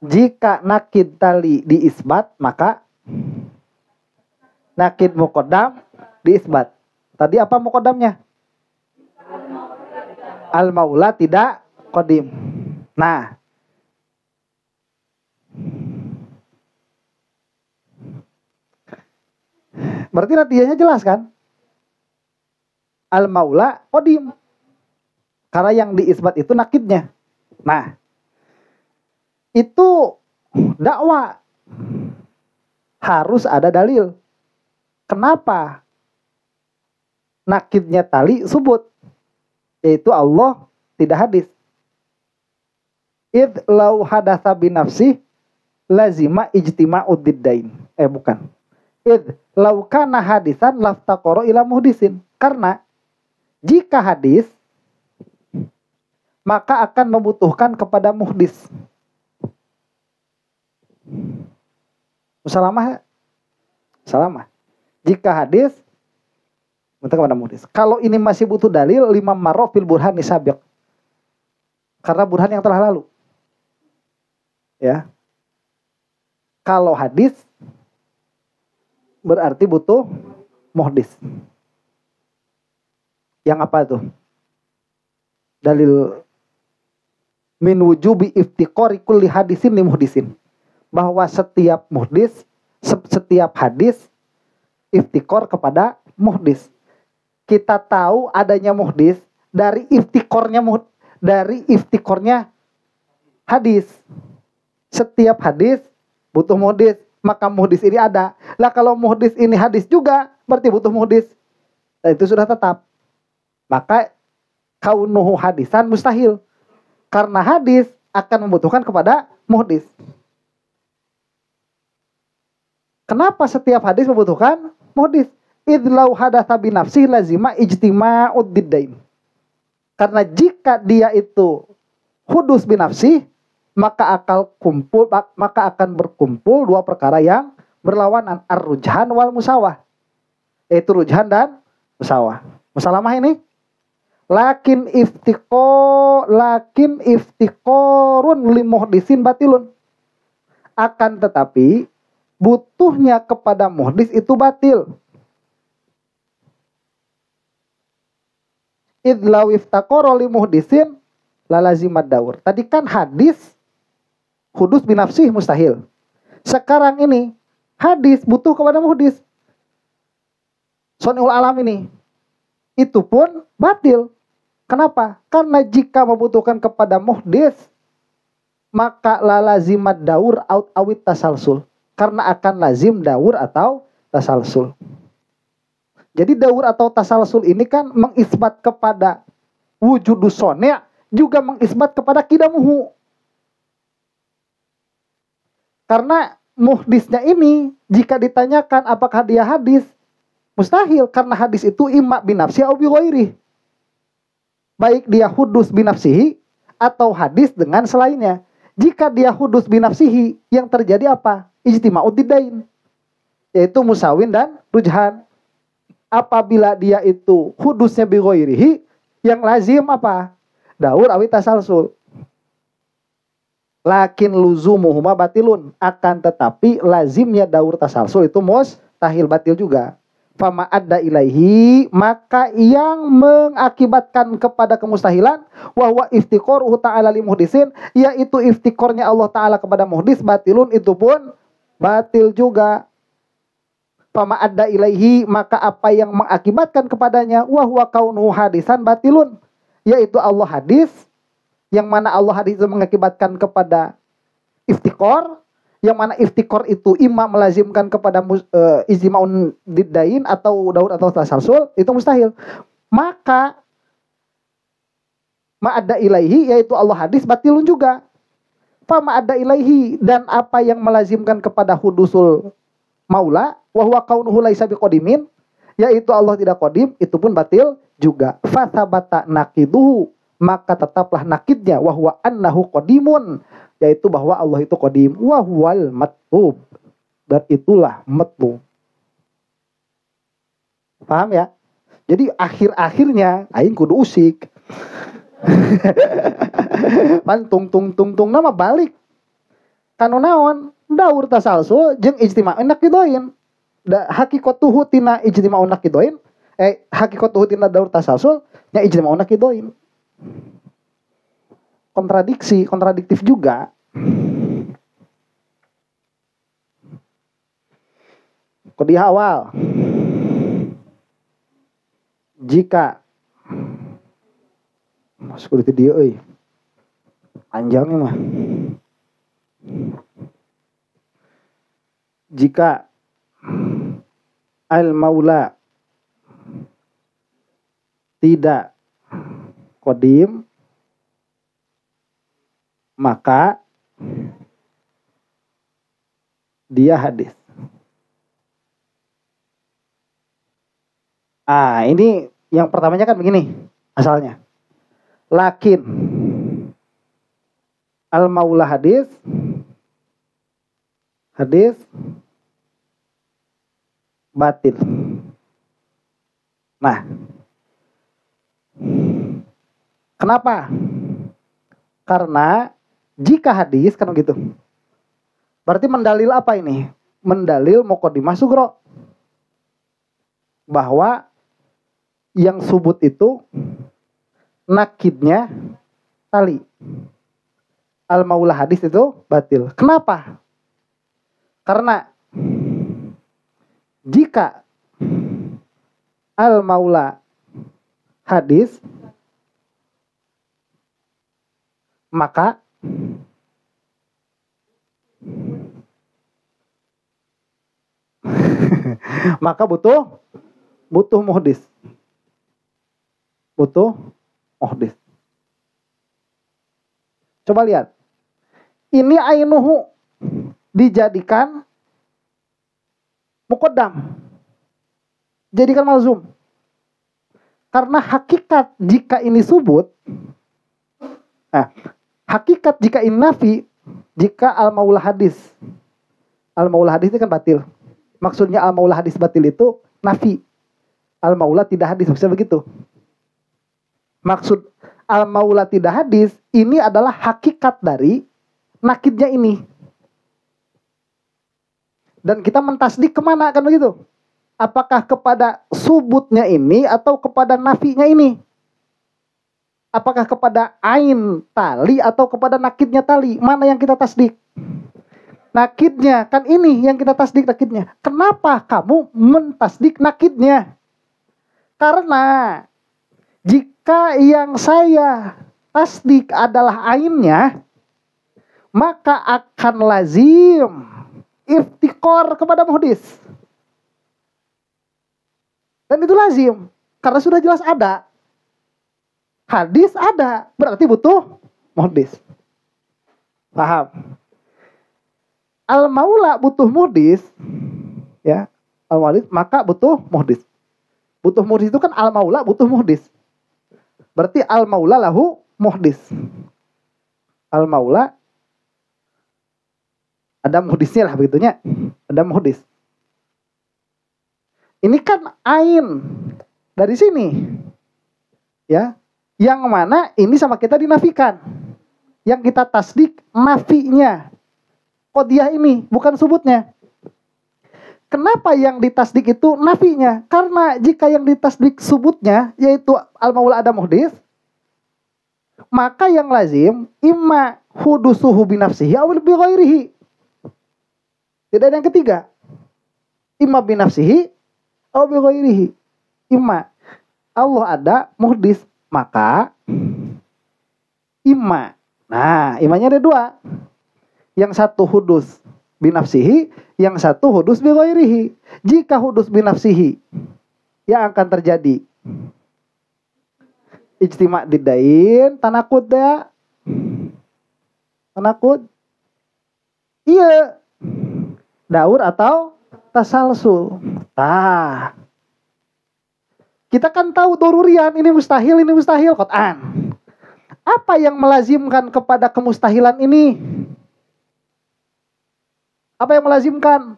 jika nakid tali diisbat, maka nakid muqaddam diisbat. Tadi apa muqaddamnya? Al-Maula tidak qadim. Nah, berarti natijanya jelas kan? Al-Maula qadim. Karena yang diisbat itu nakidnya. Nah, itu dakwah harus ada dalil. Kenapa nakidnya tali subut? Yaitu Allah tidak hadis. Id lau hadatsa binafsi lazima ijtima'ud diddain. Bukan. Id lau kana hadisan laftaqara ila muhdisin. Karena jika hadis maka akan membutuhkan kepada muhdis. Musalamah. Salamah. Jika hadis membutuhkan kepada muhdis. Kalau ini masih butuh dalil, lima marra fil burhan nisabiq. Karena burhan yang telah lalu. Ya. Kalau hadis berarti butuh muhdis. Yang apa tuh? Dalil min wujubi iftiqari kulli hadisin li muhdisin. Bahwa setiap muhdis, setiap hadis iftiqor kepada muhdis. Kita tahu adanya muhdis dari iftiqornya hadis. Setiap hadis butuh muhdis, maka muhdis ini ada. Lah kalau muhdis ini hadis juga, berarti butuh muhdis. Dan itu sudah tetap. Maka kaunuhu hadisan mustahil. Karena hadis akan membutuhkan kepada muhdis. Kenapa setiap hadis membutuhkan muhdis? Idlau hadatsa binafsihi lazima ijtima'ud diddain. Karena jika dia itu hudus binafsi, maka akan berkumpul dua perkara yang berlawanan, ar-rujhan wal musawah. Yaitu rujhan dan musawah. Musalamah ini lakin iftiqorun li muhdisin batilun. Akan tetapi butuhnya kepada muhdis itu batil. Idlaw iftaqara li muhdisin lalazimad daur. Tadi kan hadis hudus binafsih mustahil. Sekarang ini hadis butuh kepada muhdis. Soniul alam ini itu pun batil. Kenapa? Karena jika membutuhkan kepada muhdis, maka lalazimad daur awit tasalsul. Karena akan lazim daur atau tasalsul. Jadi daur atau tasalsul ini kan mengisbat kepada wujudus soni', juga mengisbat kepada kidamuhu. Karena muhdisnya ini jika ditanyakan apakah dia hadis, mustahil, karena hadis itu imma binafsi atau bighairi. Baik dia hudus binafsihi atau hadis dengan selainnya. Jika dia hudus binafsihi, yang terjadi apa? Ijtima'ud diddain. Yaitu musawin dan rujhan. Apabila dia itu hudusnya bighairihi, yang lazim apa? Daur awit tasalsul. Lakin luzumuhuma batilun. Akan tetapi lazimnya daur tasalsul itu mustahil, batil juga. Fama adda ilaihi, maka yang mengakibatkan kepada kemustahilan wahwa iftiqoruhu ta'ala li muhdisin, yaitu iftiqornya Allah Ta'ala kepada muhdis, batilun, itu pun batil juga. Fama adda ilaihi, maka apa yang mengakibatkan kepadanya wahwa kaunuhu hadisan batilun, yaitu Allah hadis, yang mana Allah hadis itu mengakibatkan kepada iftiqor, yang mana iftiqor itu imam melazimkan kepada ijtima'un diddain atau daur atau tasalsul, itu mustahil. Maka ma'adda ilaihi, yaitu Allah hadis, batilun juga. Ma'adda ilaihi, dan apa yang melazimkan kepada hudusul maula wahwa kaunuhu laisa biqadimin, yaitu Allah tidak qadim, itu pun batil juga. Fathabata naqiduhu, maka tetaplah nakidnya, wahwa annahu qadimun, yaitu bahwa Allah itu qadim, wahwal matlub, dan itulah matlub. Paham ya? Jadi akhir-akhirnya aing kudu usik. Pan tung nama balik. Kanu naon? Daur tasalsul jeung ijtima'un naqidain. Da hakikatuhu tina ijtima'un naqidain, hakikatuhu tina daur tasalsul nya ijtima'un naqidain. Kontradiktif juga. Qadiyah awal. Jika masuk di dia panjangnya mah. Jika al-maula tidak qadim, maka dia hadis. Ini yang pertamanya kan begini asalnya. Lakin al-maula hadis batil. Nah, kenapa? Karena jika hadis kan begitu. Berarti mendalil apa ini? Mendalil muqaddimah sugro. Bahwa yang subut itu nakidnya tali. Al-maula hadis itu batil. Kenapa? Karena jika al-maula hadis, maka butuh muhdis. Coba lihat. Ini ainuhu dijadikan muqaddam. Jadikan malzum. Karena hakikat jika ini subut, hakikat jika ini nafi, jika al-maula hadis. Al-maula hadis itu kan batil. Maksudnya al-maula hadis batil itu nafi. Al-maula tidak hadis, bisa begitu. Maksud al-maula tidak hadis ini adalah hakikat dari nakidnya ini. Dan kita mentasdik kemana kan begitu? Apakah kepada subutnya ini atau kepada nafinya ini? Apakah kepada ain tali atau kepada nakidnya tali? Mana yang kita tasdik? Nakidnya, kan ini yang kita tasdik nakidnya. Kenapa kamu mentasdik nakidnya? Karena jika yang saya tasdik adalah ainnya, maka akan lazim iftikor kepada muhdis. Dan itu lazim, karena sudah jelas ada. Hadis ada, berarti butuh muhdis. Paham? Al-maula butuh muhdis, ya. Al-maula maka butuh muhdis. Butuh muhdis itu kan al-maula butuh muhdis. Berarti al-maula lahu muhdis. Al-maula ada muhdisnya lah begitunya. Ada muhdis. Ini kan ain dari sini. Ya. Yang mana ini sama kita dinafikan. Yang kita tasdik nafinya. Qadiyah ini bukan subutnya. Kenapa yang ditasdik itu nafinya? Karena jika yang ditasdik subutnya yaitu al-maula ada muhdis, maka yang lazim imma hudusuhu binafsihi aw bi ghairihi. Tidak ada yang ketiga. Imma binafsihi aw bi ghairihi. Imma Allah ada muhdis, maka imma. Nah, imanya ada dua. Yang satu hudus binafsihi, yang satu hudus bi ghairihi. Jika hudus binafsihi yang akan terjadi ijtima' didain, tanakud ya. Tanakud. Iya. Daur atau tasalsul. Kita kan tahu dorurian, ini mustahil, qat'an. Apa yang melazimkan kepada kemustahilan ini? Apa yang melazimkan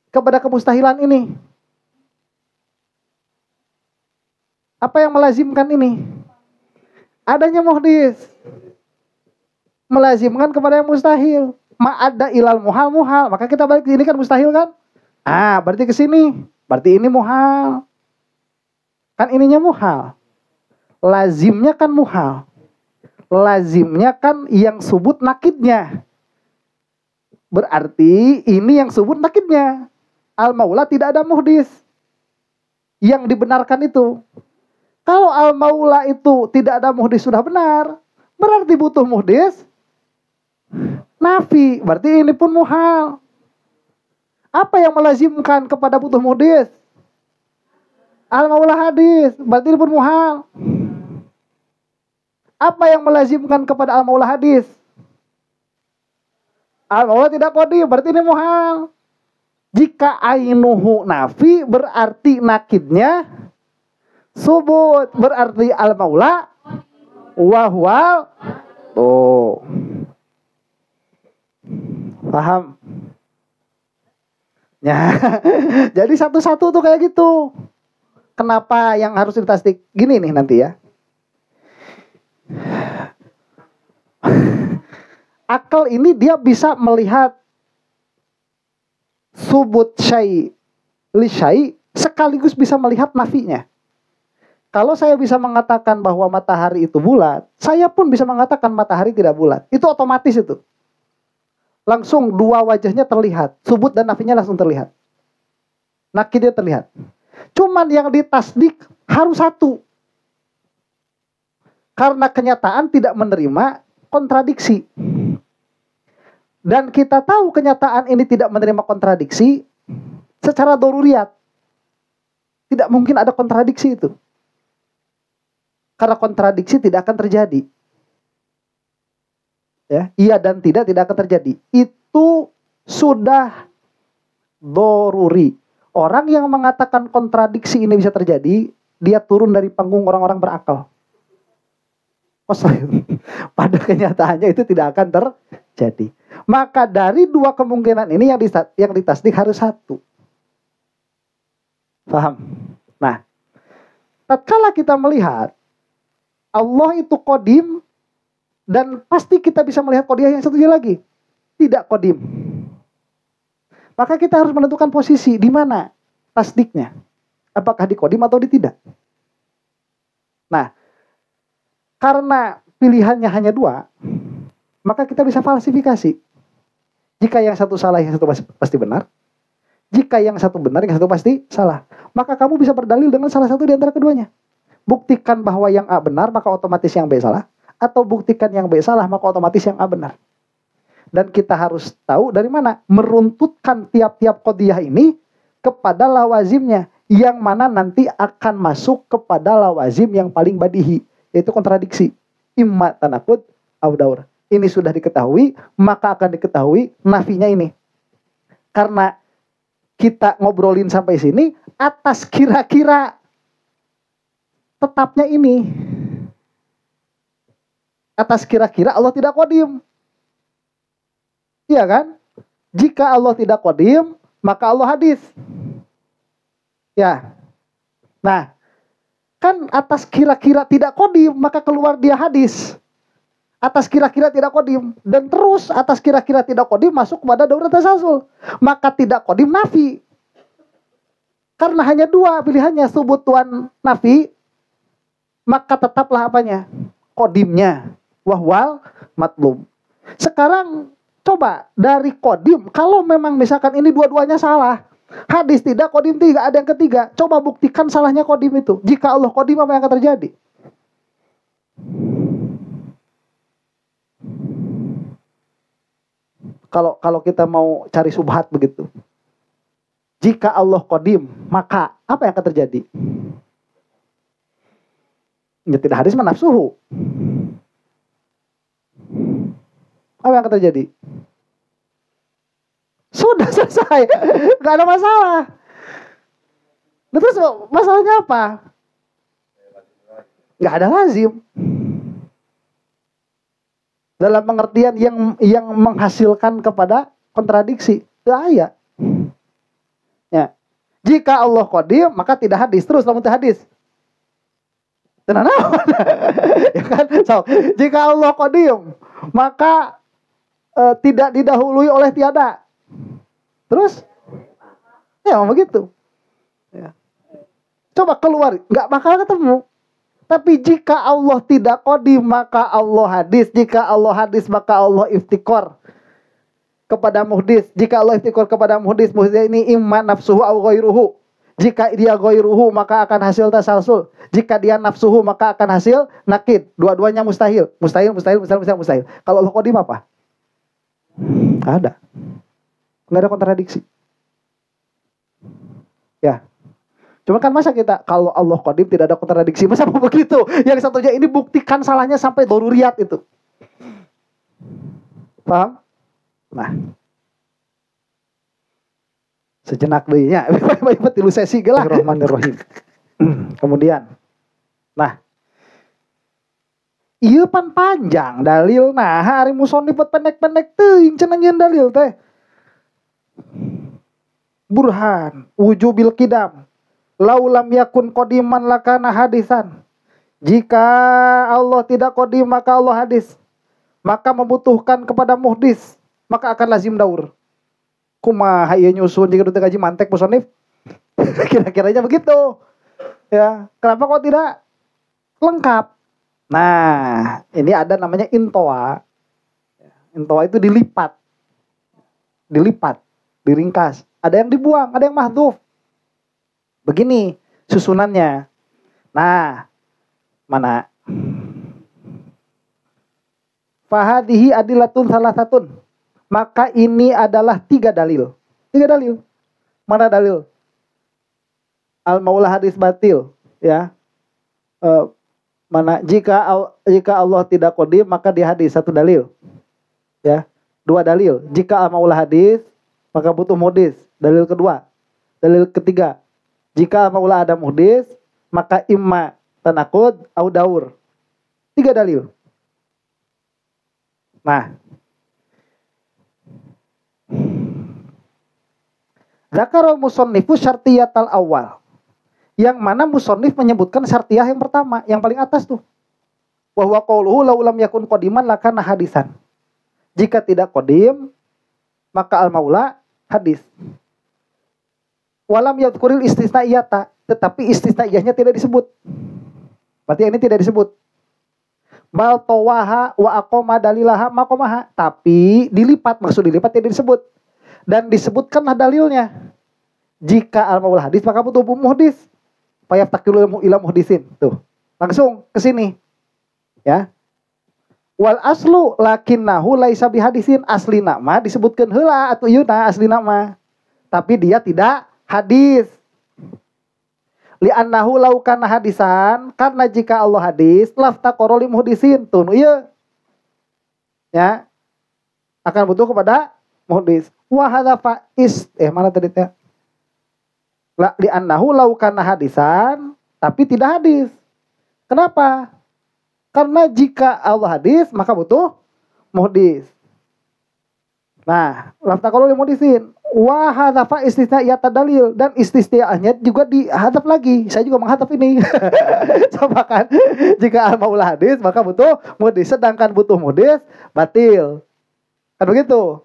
kepada kemustahilan ini? Apa yang melazimkan ini? Adanya muhdis. Melazimkan kepada yang mustahil. Ma'adda ilal muhal. Maka kita balik ke sini kan mustahil kan? Berarti ke sini. Berarti ini muhal. Kan ininya muhal. Lazimnya kan muhal. Lazimnya kan yang subut nakidnya. Berarti ini yang subut nakidnya. Al-maula tidak ada muhdis yang dibenarkan itu. Kalau al-maula itu tidak ada muhdis sudah benar, berarti butuh muhdis nafi. Berarti ini pun muhal. Apa yang melazimkan kepada butuh muhdis? Al-maula hadis, berarti ini pun muhal. Apa yang melazimkan kepada al-maula hadis? Al-maula tidak qadim, berarti ini muhal. Jika ainuhu nafi, berarti nakidnya subut, berarti al-maula wahwal. Paham? Ya. Jadi satu-satu tuh kayak gitu. Kenapa yang harus ditasdik? Gini nih nanti ya. Akal ini dia bisa melihat subut syai li syai sekaligus bisa melihat nafinya. Kalau saya bisa mengatakan bahwa matahari itu bulat, saya pun bisa mengatakan matahari tidak bulat. Itu otomatis itu. Langsung dua wajahnya terlihat. Subut dan nafinya langsung terlihat. Nakidnya terlihat. Cuman yang ditasdik harus satu. Karena kenyataan tidak menerima kontradiksi. Dan kita tahu kenyataan ini tidak menerima kontradiksi secara doruriyat. Tidak mungkin ada kontradiksi itu. Karena kontradiksi tidak akan terjadi. Ya, iya dan tidak akan terjadi. Itu sudah doruri. Orang yang mengatakan kontradiksi ini bisa terjadi, dia turun dari panggung orang-orang berakal. Pada kenyataannya itu tidak akan terjadi. Maka dari dua kemungkinan ini yang ditasdik harus satu. Paham? Nah, tatkala kita melihat Allah itu qadim dan pasti kita bisa melihat qadiyah yang satunya lagi tidak qadim. Maka kita harus menentukan posisi di mana tasdiknya. Apakah di qadim atau di tidak. Nah, karena pilihannya hanya dua, maka kita bisa falsifikasi. Jika yang satu salah, yang satu pasti benar. Jika yang satu benar, yang satu pasti salah. Maka kamu bisa berdalil dengan salah satu di antara keduanya. Buktikan bahwa yang A benar, maka otomatis yang B salah. Atau buktikan yang B salah, maka otomatis yang A benar. Dan kita harus tahu dari mana meruntutkan tiap-tiap qadiyah ini kepada lawazimnya. Yang mana nanti akan masuk kepada lawazim yang paling badihi. Yaitu kontradiksi. Imma tanakud audaur. Ini sudah diketahui, maka akan diketahui nafinya ini. Karena kita ngobrolin sampai sini atas kira-kira tetapnya ini. Atas kira-kira Allah tidak qadim. Iya kan? Jika Allah tidak qadim, maka Allah hadis. Ya. Nah, kan atas kira-kira tidak qadim, maka keluar dia hadis. Atas kira-kira tidak qadim. Dan terus atas kira-kira tidak qadim masuk kepada daurat tasalsul. Maka tidak qadim nafi. Karena hanya dua pilihannya, subut tuan nafi, maka tetaplah apanya? Qadimnya. Wahwal matlub. Sekarang coba dari qadim, kalau memang misalkan ini dua-duanya salah, hadis tidak, qadim tidak, ada yang ketiga, coba buktikan salahnya qadim itu. Jika Allah qadim, apa yang akan terjadi? Kalau kita mau cari subhat begitu. Jika Allah qadim, maka apa yang akan terjadi? Ya tidak hadis nafsuhu. Apa yang akan terjadi? Sudah selesai. Gak ada masalah. Nah, terus masalahnya apa? Nggak ada lazim. Dalam pengertian yang menghasilkan kepada kontradiksi. Ya. Jika Allah qadim, maka tidak hadis. Terus lamun teu hadis. Tenang. Ya kan? So, jika Allah qadim, maka tidak didahului oleh tiada. Terus? Ya begitu. Ya. Coba keluar, nggak bakal ketemu. Tapi jika Allah tidak qadim, maka Allah hadis. Jika Allah hadis, maka Allah iftikor kepada muhdis. Jika Allah iftikor kepada muhdis ini imma nafsuhu au ghairuhu. Jika dia ghairuhu, maka akan hasil tasalsul. Jika dia nafsuhu, maka akan hasil nakid. Dua-duanya mustahil. Mustahil. Kalau Allah qadim apa? Ada. Nggak ada kontradiksi. Ya. Cuma kan masa kita kalau Allah qadim tidak ada kontradiksi, masa begitu? Yang satunya ini buktikan salahnya sampai daruriyat itu. Paham? Nah. Sejenak deui nya. Bae tilu sesi ge lah. Bismillahirrahmanirrahim. Kemudian. Nah. Ieu pan panjang dalil. Nah, hari musonif pendek-pendek teuing cenah nyeun dalil teh. Burhan wujubil qidam. Laulam yakun qadiman lakana hadisan. Jika Allah tidak qadim maka Allah hadis. Maka membutuhkan kepada muhdis, maka akan lazim daur. Kumaha ieu nyusun jika teu kaji mantek musonif? Kira-kiranya begitu. Ya, kenapa kok tidak lengkap? Nah, ini ada namanya intoa. Intoa itu dilipat. Diringkas. Ada yang dibuang, ada yang mahdhuf. Begini susunannya. Nah, mana? Fahadihi adilatun salah satun. Maka ini adalah 3 dalil. 3 dalil. Mana dalil? Al-maula hadis batil. Ya. Mana? Jika Allah tidak qadim maka dia hadis. 1 dalil. Ya. 2 dalil. Jika al-maula hadis maka butuh muhdis. Dalil kedua. Dalil ketiga. Jika maula ada muhdis, maka imma tanakud au daur. 3 dalil. Nah. Zakarul musannifu syartiyatal awal. Yang mana musannif menyebutkan syartiyah yang pertama, yang paling atas tuh. Wa huwa qauluhu law lam yakun qadiman lakana hadisan. Jika tidak qadim, maka al-maula hadis. Walam yadhkuril istisnaiyata, tetapi istisnaiyahnya tidak disebut. Berarti ini tidak disebut. Bal tawaha wa aqama dalilaha maqamaha, tapi dilipat, maksud dilipat tidak disebut. Dan disebutkanlah dalilnya. Jika al-maula hadis maka butuh muhdis. Fayaftakilu ila muhdisin. Tuh. Langsung ke sini. Ya. Wal aslu lakinnahu laisa bihadisin, asli nama disebutkan heula atuh yeuna asli nama. Tapi dia tidak hadis. Li'annahu law kana hadisan, karena jika Allah hadis laftaqara li muhdisin. Tuh ieu. Ya. Akan butuh kepada muhdis. Wa hadza fa'is mana tadi teh? La li'annahu law kana hadisan, tapi tidak hadis. Kenapa? Karena jika Allah hadis maka butuh muhdis. Nah, laftaqara li muhdisin. Wa hadza fa istisnaiyat dalil, dan istisnaiyahnya juga dihadap lagi. Saya juga menghadap ini. Coba kan, jika al-maula hadis maka butuh muhdis, sedangkan butuh muhdis batil. Kan begitu.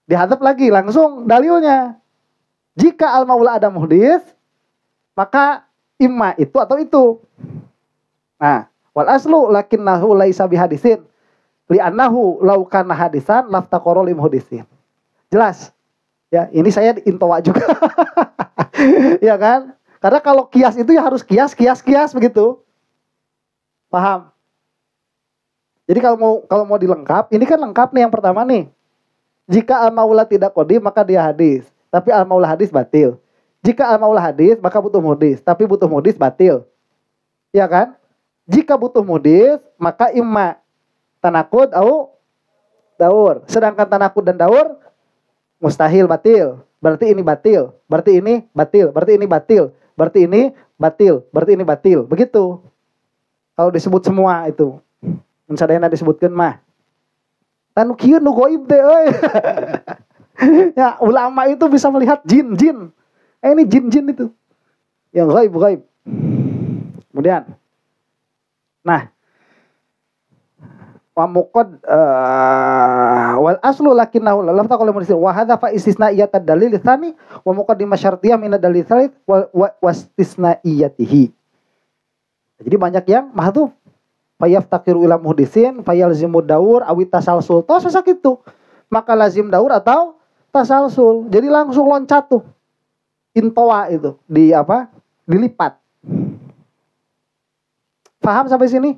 Dihadap lagi langsung dalilnya. Jika al-maula ada muhdis, maka imma itu atau itu. Nah, wal aslu lakinnahu laisa bihadisin. Li'annahu law kana hadisan laftaqara li muhdisin. Jelas? Ya, ini saya intowa juga. Ya kan? Karena kalau kias itu ya harus kias begitu. Paham? Jadi kalau mau dilengkap, ini kan lengkap nih yang pertama nih. Jika al-maula tidak qadim maka dia hadis, tapi al-maula hadis batil. Jika al-maula hadis maka butuh muhdis, tapi butuh muhdis batil. Ya kan? Jika butuh muhdis maka imma tanakud au daur. Sedangkan tanakud dan daur mustahil batil. Berarti ini batil. Berarti ini batil. Berarti ini batil. berarti ini batil, berarti ini batil. Begitu. Kalau disebut semua itu. Mensadayana disebutkan mah. Tanu kieu nu goib teh euy. Ya, ulama itu bisa melihat jin-jin. Ini jin-jin itu. Yang gaib. Kemudian. Nah, wa muqad wal aslu lakinnahu lam taqul mursal wa hadza fa istisnaiyat ad-dalil tsani wa muqaddimah syartiyah min ad-dalil tsalits wa istisnaiyatihi. Jadi banyak yang mahdhuf fa yaftaqiru ila muhdisin fa yalzimu daur awi tasalsul tos sakitu. Maka lazim daur atau tasalsul. Jadi langsung loncat tuh. Intoa itu di apa? Dilipat. Paham sampai sini?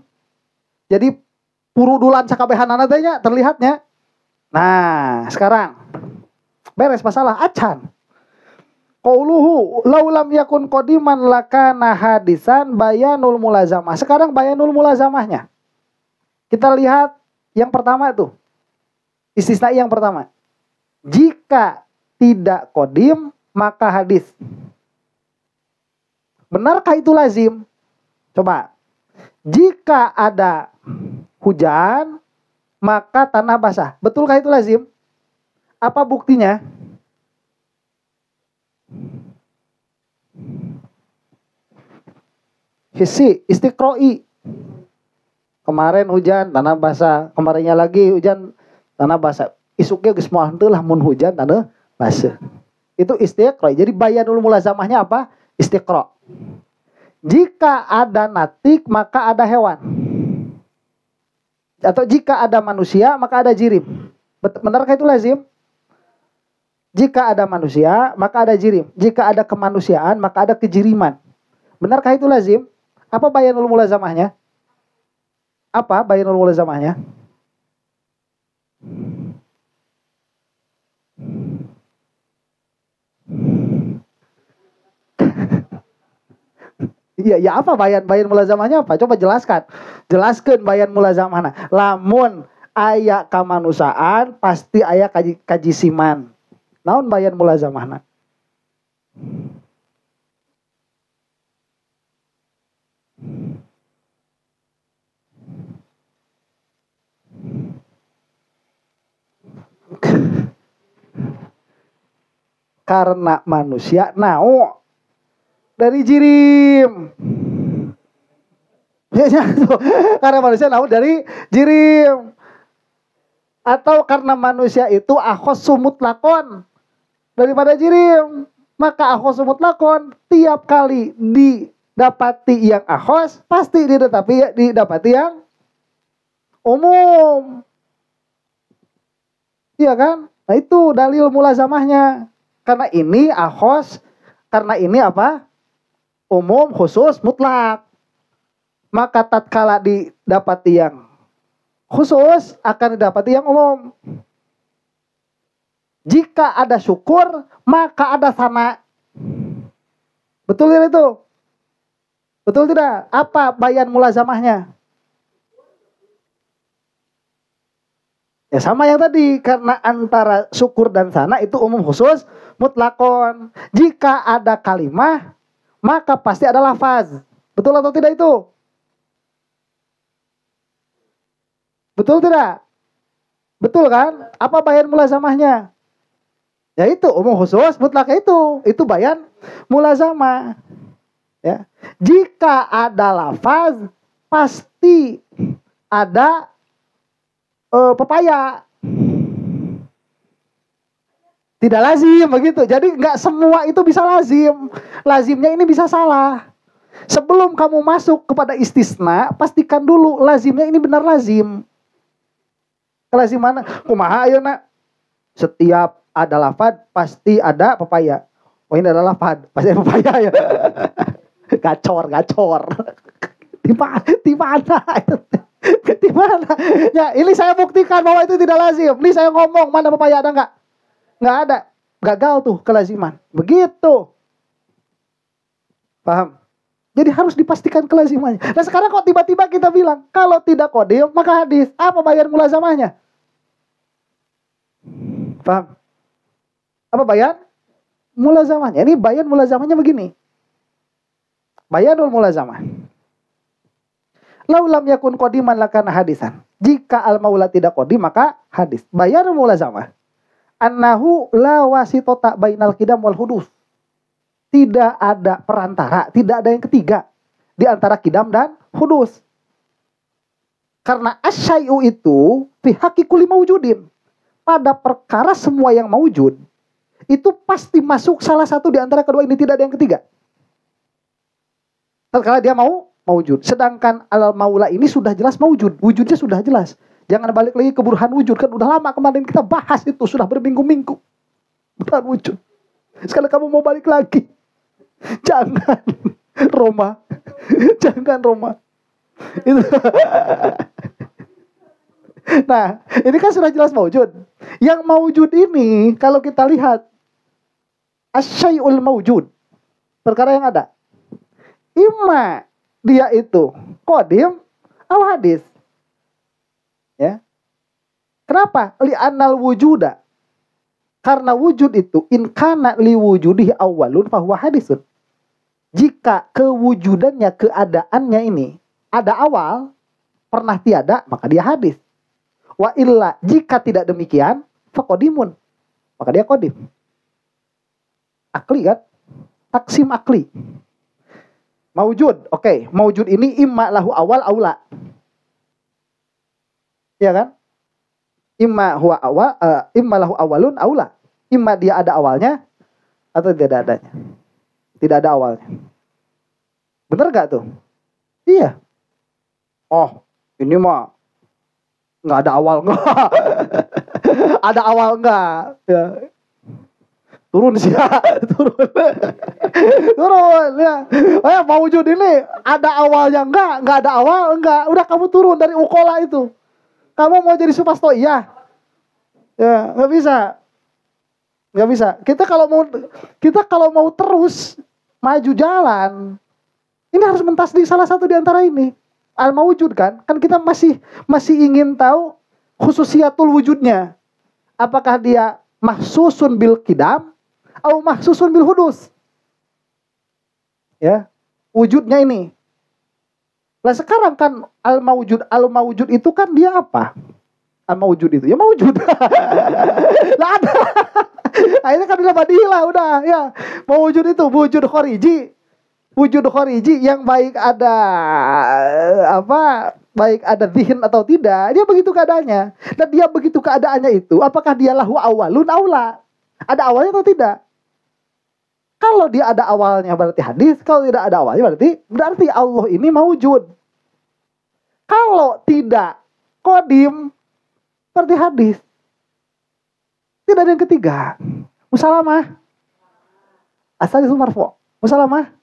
Jadi purudulan sakabehanana teh nya terlihatnya. Nah, sekarang beres masalah acan. Qauluhu law lam yakun qadiman lakana hadisan bayanul mulazamah. Sekarang bayanul mulazamahnya. Kita lihat yang pertama itu. Istisna yang pertama. Jika tidak qadim maka hadis. Benarkah itu lazim? Coba. Jika ada hujan, maka tanah basah. Betulkah itu lazim? Apa buktinya? Hisi, istiqro'i. Kemarin hujan, tanah basah. Kemarinnya lagi hujan, tanah basah. Isuknya geus moal henteu lah mun hujan, tanah basah. Itu istiqro'i. Jadi bayanul mulazamahnya apa? Istiqro'. Jika ada natik, maka ada hewan. Atau jika ada manusia, maka ada jirim. Benarkah itu lazim? Jika ada manusia, maka ada jirim. Jika ada kemanusiaan, maka ada kejiriman. Benarkah itu lazim? Apa bayanul mulazamahnya? Apa bayanul mulazamahnya? Iya, ya apa bayan mulazamahnya apa? Coba jelaskan. Jelaskan bayan mulazamahna. Lamun aya kamanusaan pasti aya kajisiman. Naon bayan mulazamahna? Karena manusia nao dari jirim. Ya, karena manusia nao dari jirim. Atau karena manusia itu akhossu mutlaqon daripada jirim. Maka akhossu mutlaqon tiap kali didapati yang akhos pasti didapati yang umum. Iya kan? Nah itu dalil mulazamahnya. Karena ini akhos, karena ini apa? Umum, khusus, mutlak. Maka tatkala didapati yang khusus akan didapati yang umum. Jika ada syukur, maka ada sana. Betul tidak itu? Betul tidak? Apa bayan mulazamahnya? Ya sama yang tadi. Karena antara syukur dan sana itu umum khusus mutlakon. Jika ada kalimah, maka pasti ada lafaz. Betul atau tidak itu? Betul tidak? Betul kan? Apa bayan mulazamahnya? Ya itu umum khusus mutlak itu. Itu bayan mulazamah. Ya. Jika ada lafaz pasti ada pepaya. Tidak lazim begitu. Jadi nggak semua itu bisa lazim. Lazimnya ini bisa salah. Sebelum kamu masuk kepada istisna, pastikan dulu lazimnya ini benar lazim. Lazim mana? Kumaha ayeuna? Setiap ada lafaz pasti ada pepaya. Oh ini adalah lafaz, pasti ada pepaya ya. Gacor. Di mana? Di mana? Ya, ini saya buktikan bahwa itu tidak lazim. Ini saya ngomong, mana pepaya ada enggak? Enggak ada. Gagal tuh kelaziman. Begitu. Paham? Jadi harus dipastikan kelazimannya. Nah sekarang kok tiba-tiba kita bilang kalau tidak qadim maka hadis. Apa bayan mulazamahnya? Paham? Apa bayan mulazamahnya? Ini bayan mulazamahnya begini. Bayanul mulazamah. Lau lam yakun qadiman lakana hadisan. Jika al-maula tidak qadim maka hadis. Bayanul mulazamah. Annahu la wasitota bainal qidam wal hudus. Tidak ada perantara, tidak ada yang ketiga di antara qidam dan hudus. Karena asyai'u itu fi haqqi kulli maujudin. Pada perkara semua yang maujud, itu pasti masuk salah satu di antara kedua ini, tidak ada yang ketiga. Tatkala dia mau maujud. Sedangkan al-maula ini sudah jelas maujud, wujudnya sudah jelas. Jangan balik lagi ke burhan wujud, kan udah lama kemarin kita bahas itu, sudah berminggu-minggu. Burhan wujud. Sekarang kamu mau balik lagi. Jangan Roma. Jangan Roma. Itu. Nah, ini kan sudah jelas maujud. Yang maujud ini kalau kita lihat asyai'ul maujud, perkara yang ada. Imma dia itu qadim atau hadis. Ya. Kenapa? Li'annal wujuda. Karena wujud itu in kana liwujudihi awwalun fahuwa hadisun. Jika kewujudannya, keadaannya ini ada awal, pernah tiada, maka dia hadis. Wa illa, jika tidak demikian, faqadimun, maka dia qadim. Akli kan? Taksim akli. Maujud, oke. Maujud ini imma lahu awal aula. Ya kan? Imma huwa awal, imma lahu awalun aula. Imma dia ada awalnya atau tidak adanya. Tidak ada awalnya. Bener gak tuh? Iya. Oh, ini mah nggak ada awal nggak? Ada awal nggak? Ya. Turun sih ya, turun ya. Oh ya, maujud ini ada awalnya nggak ada awal nggak? Udah kamu turun dari ukola itu. Kamu mau jadi supasto iya? Ya nggak bisa. Kita kalau mau terus maju jalan, ini harus mentasdik salah satu di antara ini. Al-mawujud kan kita masih ingin tahu khususiatul wujudnya. Apakah dia mahsusun bil qidam atau mahsusun bil hudus? Ya, wujudnya ini. Lah sekarang kan al-mawujud itu kan dia apa? Al-mawujud itu ya mawujud. Lah ada. Akhirnya kan udah badilah udah ya. Mawujud itu wujud khariji. Wujud khariji yang baik ada baik ada zihin atau tidak, dia begitu keadaannya. Dan dia begitu keadaannya itu, apakah dia lahu awalun aula? Ada awalnya atau tidak? Kalau dia ada awalnya berarti hadis, kalau tidak ada awalnya berarti Allah ini maujud. Kalau tidak qadim berarti hadis. Tidak ada yang ketiga. Musalamah. Asal itu marfu'. Musalamah.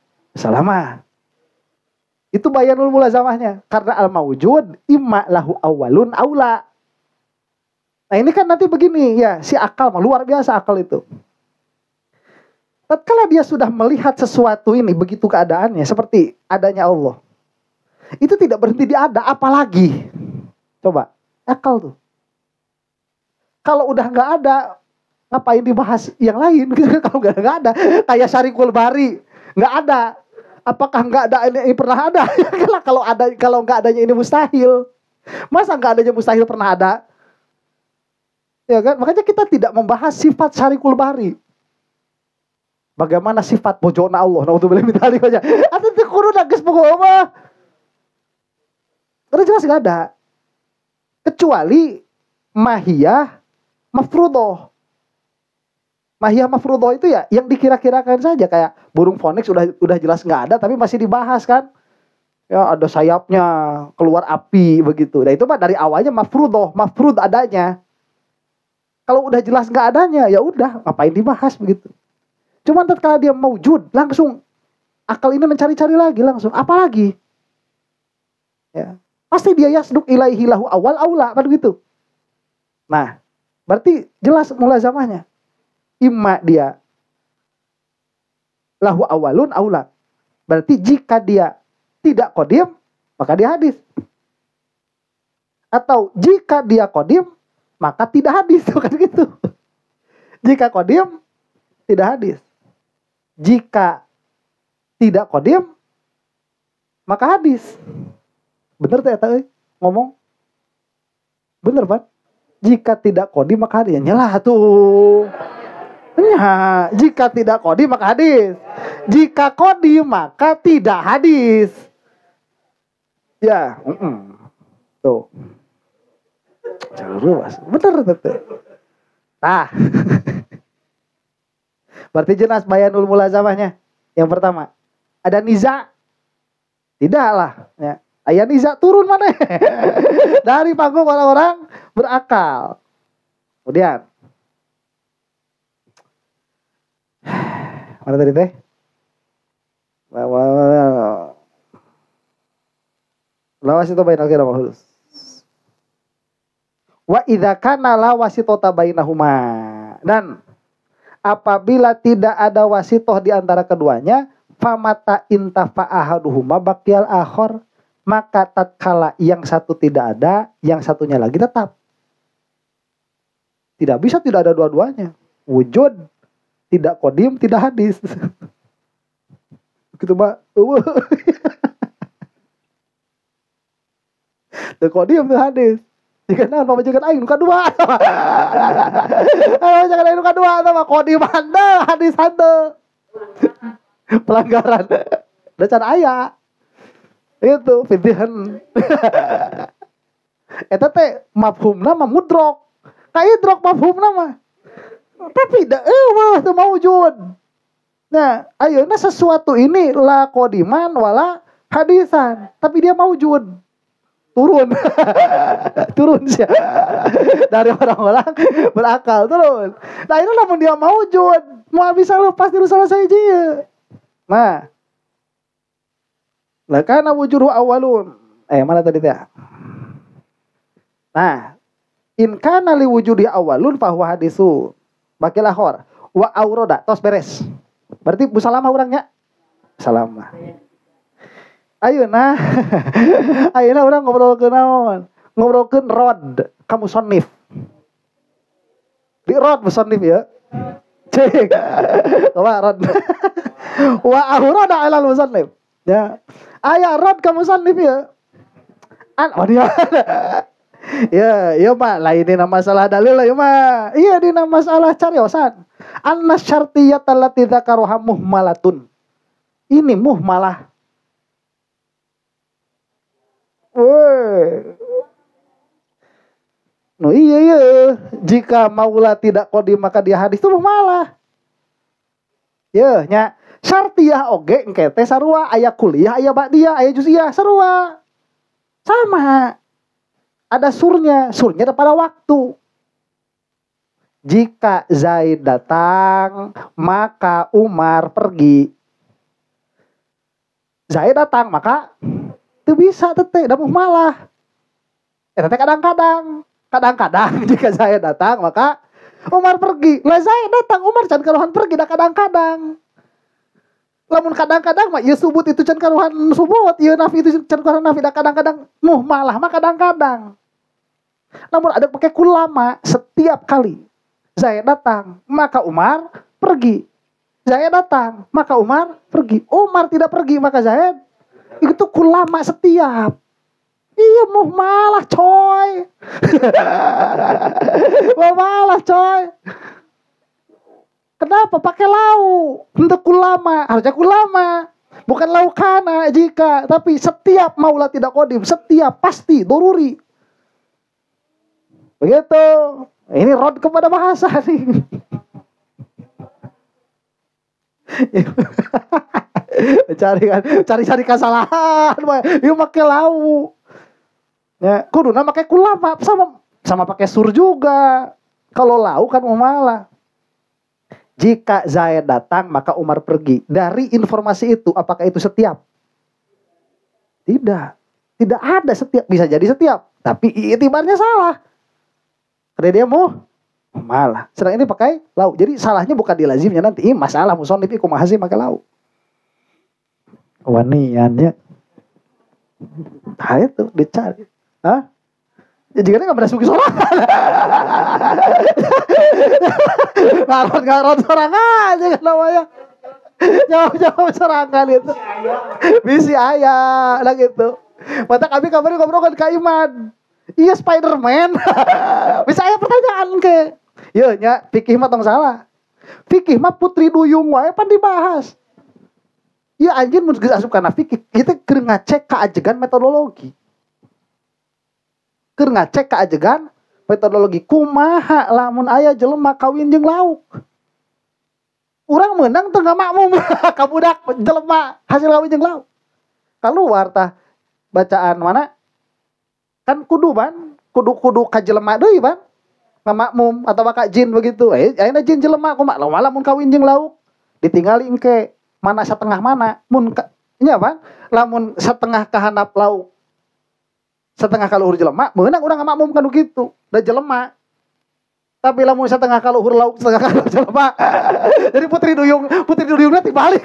Itu bayanul mulazamahnya. Karena al-mawujud imma lahu awalun aula. Nah ini kan nanti begini ya, si akal luar biasa akal itu. Tatkala dia sudah melihat sesuatu ini begitu keadaannya seperti adanya Allah, itu tidak berhenti di ada, apalagi coba akal tuh. Kalau udah nggak ada, ngapain dibahas yang lain? Kalau nggak ada, kayak Syarikul Bari nggak ada. Apakah nggak ada ini pernah ada? Kalau nggak adanya ini mustahil. Masa nggak adanya mustahil pernah ada? Ya kan? Makanya kita tidak membahas sifat Syarikul Bari. Bagaimana sifat bojona Allah? Naudzubillah min dzalik aja. Atau kudu nangis pokoknya. Karena jelas nggak ada. Kecuali mahiyah mafruḍah. Mahiyah mafruḍah itu ya yang dikira-kirakan saja, kayak burung phoenix udah jelas nggak ada tapi masih dibahas kan. Ya ada sayapnya, keluar api begitu. Nah itu mah dari awalnya mafruḍah, mafruḍ adanya. Kalau udah jelas nggak adanya ya udah ngapain dibahas begitu. Cuman tatkala dia maujud langsung akal ini mencari-cari lagi langsung apalagi. Ya, pasti dia yasduk ilaihi lahu awal aula kan begitu. Nah, berarti jelas mulazamahnya. Imma dia lahu awalun aula. Berarti jika dia tidak qadim, maka dia hadis. Atau jika dia qadim, maka tidak hadis, kan gitu. Jika qadim, tidak hadis. Jika tidak qadim, maka hadis. Bener teh eta ngomong. Bener Pak. Jika tidak kodim maka hadis. Nyalah tuh. Ya, jika tidak kodim maka hadis. Jika kodim maka tidak hadis. Ya, tuh. Bener teh. Nah. Berarti jelas bayanul mulazamahnya. Yang pertama, ada niza. Tidaklah, ya. Ayat niza turun mana? Dari panggung orang-orang berakal. Kemudian mana tadi teh? Lawas itu bainal kira mahulus. Wa idza kana la wasitota bainahuma. Dan apabila tidak ada wasitoh di antara keduanya, famata intafa ahaduhuma baqiyal akhar, maka tatkala yang satu tidak ada, yang satunya lagi tetap. Tidak bisa tidak ada dua-duanya. Wujud, tidak kodim, tidak hadis. Begitu Mbak. Tidak kodim, tidak hadis. Jika naon pamajikan aing nu kadua. Pamajikan aing nu kadua sama kodim handa, hadis handa. Pelanggaran. Da can aya. Itu fitihan. Eta teh mafhumna mah mudrok. Ka idrok mafhumna mah. Tapi da teu maujud. Nah, ayeuna sesuatu ini la qodiman wala hadisan, tapi dia maujud. Turun. Turun sih. Dari orang-orang berakal turun. Nah, ini lamun dia maujud, mau bisa lepas di selesai jieu. Nah, la kana wujudu awalun. Mana tadi teh? Nah, in kana li wujudi awalun fa huwa hadisu. Bakil akhor wa auroda tos beres. Berarti busalama urangnya. Salamah. Ayeuna urang ngobrolkeun naon? Ngobrolkeun rod kamu sonif. Di rod musonif ya. Cek. Coba rod. Wa auroda alal musonif. Ya. Aya rod kamu sonif ya. Dia. Ya Pak, lain masalah dalil lah ya Pak. Iya dina masalah cariosan. Anna syartiyat allati dzakaruha muhmalatun. Ini muhmalah. No iya. Jika maula tidak kodim maka dia hadis itu muhmalah. Ya, nya syartiyah oge engke teh sarua aya kuliah, aya ba'diyah, aya juz'iyah sarua. Sama. Ada surnya pada waktu. Jika Zaid datang, maka Umar pergi. Zaid datang, maka itu bisa teteh, dah malah. Teteh kadang-kadang jika Zaid datang, maka Umar pergi. Lah Zaid datang, Umar can karuhan pergi, dah kadang-kadang. Lamun kadang-kadang mah ieu subut itu can karuhan subut, ieu nafi itu can karuhan nafi, dah kadang-kadang muhmalah mah kadang-kadang. Namun ada pakai kulama setiap kali Zaid datang, maka Umar pergi. Zaid datang, maka Umar pergi. Umar tidak pergi, maka Zaid itu kulama setiap. Iya muhmalah coy. Muhmalah coy. Kenapa pakai lau? Untuk kulama, harusnya kulama. Bukan laukana jika, tapi setiap maula tidak kodim, setiap pasti doruri. Begitu. Ini rod kepada bahasa nih. Cari kesalahan. Yuk pakai lau. Ya, kuduna pakai kulama sama pakai sur juga. Kalau lau kan malah. Jika Zaid datang maka Umar pergi. Dari informasi itu apakah itu setiap? Tidak. Tidak ada setiap. Bisa jadi setiap, tapi itibarnya salah. Karena dia malah. Sedang ini pakai lau. Jadi salahnya bukan di lazimnya nanti. Ini masalah musonif kumaha sih pakai lau. Waniannya. Nah itu dicari. Hah? Ya jika dia gak pernah suki sorangan. Ngarot sorang aja kan namanya. Jawab serangan itu. Bisi ayah lah gitu. Mata kami kabarnya ngobrol kan Kak Iman. Iya Spiderman. Bisa ayah pertanyaan ke. Iya nya fikih mah tong salah. Fikih mah putri duyung wae pan dibahas. Iya anjir mun geus asup kana fikih, ieu teh keur ngacek kaajegan metodologi. Keur ngacek kaajegan metodologi kumaha lamun aya jelema kawin jeung lauk. Urang meunang teu ngamakmum ka budak jelema hasil kawin jeung lauk. Kaluar tah bacaan mana? Kan kudu kudu ka jelema deui ban. Ngamakmum atau ka jin begitu. Ayeuna jin jelema kumaha lamun kawin jeung lauk ditinggali engke mana setengah mana mun nya ban lamun setengah kahandap lauk setengah kaluhur jelema meunang urang ngamakmum kanu kitu da jelema. Tapi lamun setengah kaluhur lauk setengah kaluhur jelema. Jadi putri duyungna tibalik.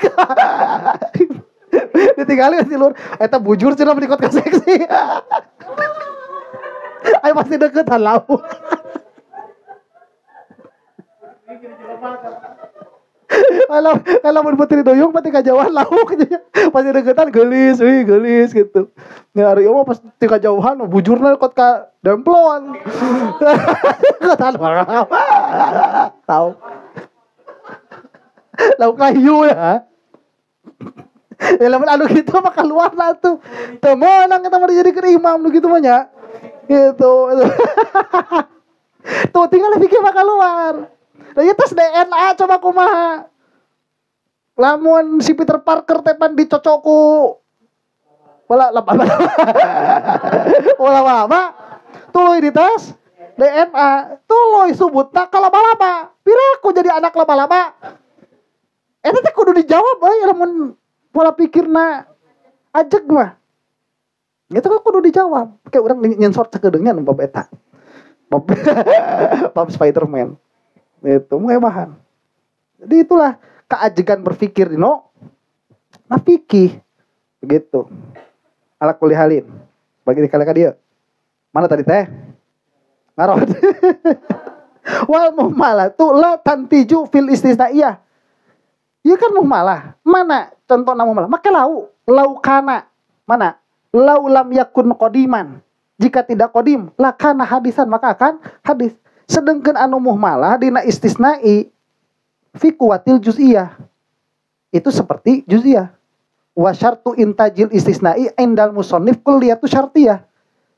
Ditinggali di luar eta bujur cenah dikot ka seksi. Ayo pasti deketan lauk. Kalau mun putri duyung pasti kajauhan lauk gitu. Pasti deketan geulis gitu. Ngari mah pas ti kajauhan bujurna kot ka demplon. Deketan tahu. Lauk kayu ya. Ya lamun anu gitu mah keluar lah tuh. Teu meunang eta mah dijadikeun imam nu kitu mah nya. Gitu. Tuh tinggal pikir mah keluar. Lah ieu tes DNA coba kumaha. Lamun si Peter Parker teh pan dicocokku wala lama tuluy dites DNA tuluy subutna ka laba-laba. Piraku jadi anak laba-laba. Eta teh kudu dijawab euy lamun pola pikirna ajeg mah. Itu kan kudu dijawab. Kayak orang nyensor sakedeungnya nu bab eta. Bab Spiderman. Itu bahan. Jadi itulah keajegan berpikir dino fikih begitu. Ala kulli halin. Bagi dikala-kala dia. Mana tadi teh? Ngarot. Wal muhmalatu la tantiju fil istisnaiyah. Ieu kan muhmalah. Mana contohna muhmalah? Make laukana. Mana? Lau lam yakun qodiman. Jika tidak qadim, lakana hadisan maka akan hadis. Sedengkeun anu muhmalah dina istisnai fi kuwatil juz'iyah. Itu seperti juz'iyah. Wa syartu intajil istisnai indal musannif kulliyatu syartiyah.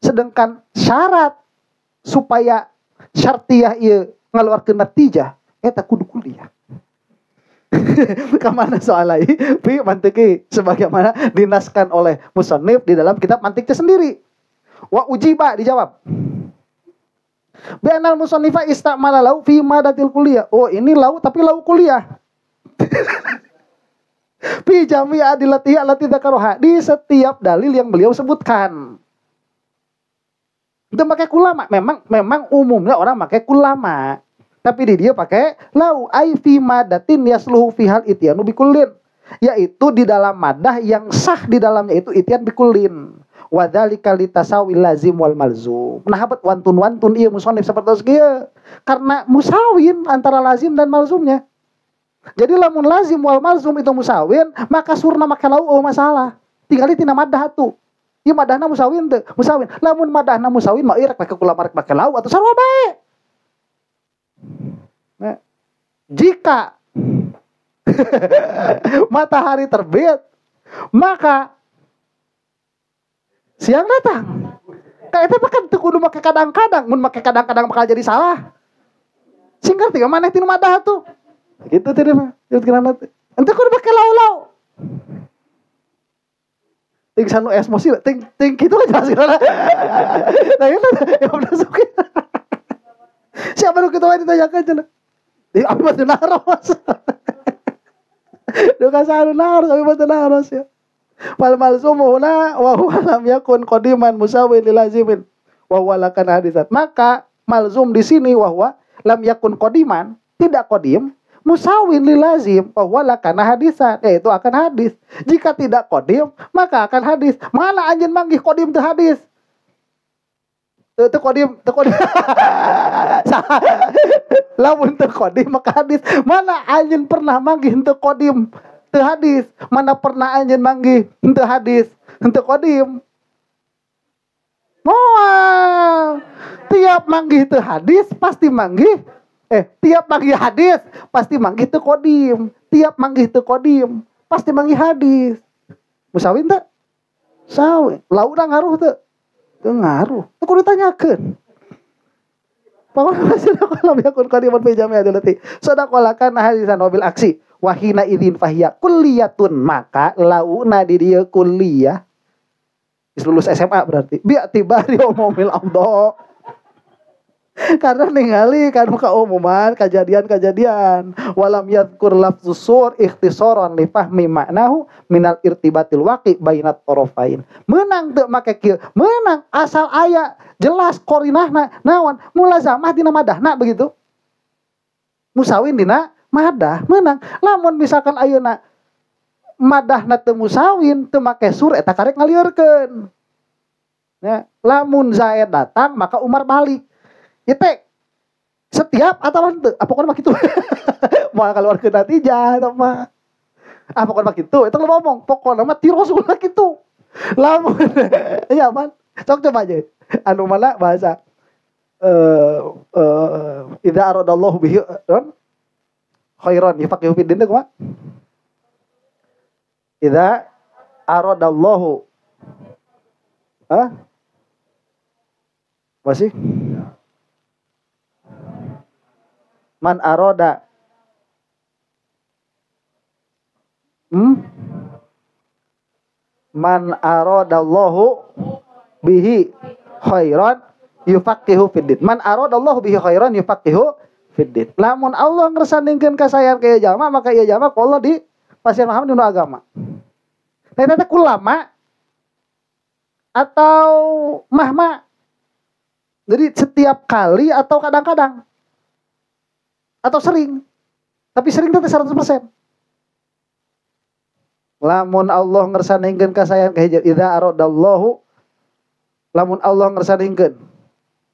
Sedangkan syarat supaya syartiyah ieu ngaluarkeun natijah eta kudu kuliah. Kamana soalai pi manteki sebagaimana dinaskan oleh musannif di dalam kitab mantiknya sendiri. Wa ujiba dijawab. Bi'anal musannifa istamala lau fi madatil kuliah. Oh ini lau tapi lau kuliah. Fi jami' adillati allati dzakaroha. Di setiap dalil yang beliau sebutkan. Itu pakai kulama. Memang umumnya orang pakai kulama. Tapi di dia pakai lau ai fi madatin yasluhu fihal ityanu bikullin. Yaitu di dalam madah yang sah di dalamnya itu ityan bikullin. Wa dzalika litasawil lazim wal malzum. Nah habat wantun ieu musannif sapertos kieu. Karena musawin antara lazim dan malzumnya. Jadi lamun lazim wal malzum itu musawin, maka surna make lau masalah. Tinggali tina madah atuh. Ieu madahna musawin teu? Musawin. Lamun madahna musawin mah rek make kula marek make lau atau sarua bae. Nah, jika matahari terbit, maka siang datang. Kayak itu kan teu kudu make kadang-kadang, mun make kadang-kadang bakal jadi salah. Sing ngerti maneh tinu madah tuh. Gitu teh mah. Pikiranna teh. Ente kudu make lau-lau. Ting sanu emosi, ting kitu lah jelaskeun. Nah itu ya udah suka. Siapa nu kitu wae ditanyakeun cenah. Di abi mah teu naros. Duh kasaru naros, abi mah teu naros ya. Fal malzumuhuna wa huwa lam yakun qadiman musawwin lil lazimin wa huwa lakan hadisat. Maka malzum di sini wa huwa lam yakun qadiman, tidak qadim, musawwin lil lazim wa huwa lakan hadisat, yaitu akan hadis. Jika tidak qadim, maka akan hadis. Mana anjeun manggih qadim teu hadis? Teu qadim. Lamun teu qadim maka hadis. Mana anjeun pernah manggih teu qadim? teu hadis. Mana pernah anjeun manggih henteu hadis, henteu qadim. Moal. Tiap manggih teu hadis pasti manggih tiap manggih hadis pasti manggih teu qadim. Tiap manggih teu qadim pasti manggih hadis. Musawin teu? Sawe. Launa ngaruh teu? Teu ngaruh. Teu kudu ditanyakeun. Pokoknya sadaqallah yakun qadiman fi jami'il lati. Sadaqalakan hadisan wabil aksi. Wahina idzin fahiya kulliyatun, maka launa di dieu kulliyah. Lulus SMA berarti. Bi'tibari umumil amdo. Karena ningali kanu kaumuman kejadian-kejadian. Walam yadhkur lafzus sur ikhtisaran li fahmi ma'nahu minal irtibatil waqi bainat tarafain. Menang teu make kieu. Menang asal aya jelas qarinahna naon mulazamah dina madahna begitu. Musawin dina madah menang. Lamun misalkan ayeuna madahna teu musawin teu make sur eta karek ngalieureun. Ya, lamun Zaid datang maka Umar balik. Itu setiap atau henteu pokoknya mah kitu. Moal kaluarkeun natijah eta mah. Pokoknya mah kitu eta ngomong pokoknya mah ti Rasul kitu. Lamun nya man sok coba aja. Anu mana bahasa idza aradallahu bihi khairan yafaqihu fid din kumaha? Idza aradallahu masih man aroda man aradallahu bihi khairan yufaqihu fiddin. Man aradallahu bihi khairan yufaqihu fiddin. Lamun Allah ngersandingkeun ka sayan ka jalma maka ieu jalma ku Allah di pasieun paham dina agama. Eta teh ulama atau mahma. Jadi setiap kali atau kadang-kadang atau sering, tapi sering teh 100%. Lamun Allah ngersandingkeun ka sayan ka hiji idza aradallahu, lamun Allah ngersandingkeun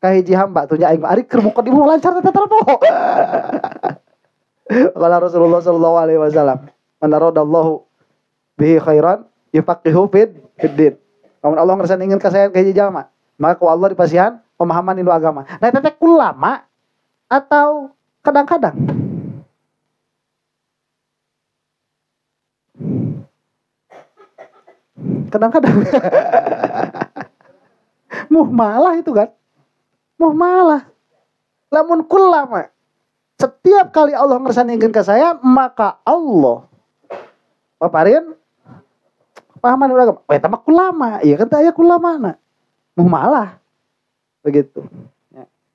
ka hiji hamba tuh nya aing ari keur muka di lancar teh terpo. Qala Rasulullah sallallahu alaihi wasallam, "Man aradallahu bihi khairan yufaqihu fid din." Lamun Allah ngersandingkeun ka sayan ka hiji jalma, maka ku Allah dipasihan pemahaman dina agama. Nah eta teh ulama atau kadang-kadang. Kadang-kadang. Muhmalah itu kan. Muhmalah. Lamun kullama. Setiap kali Allah ngersandingkeun ka saya, maka Allah paparin pahaman urang. Eta mah kullama. Iya kan teh aya kullamana. Muhmalah. Begitu.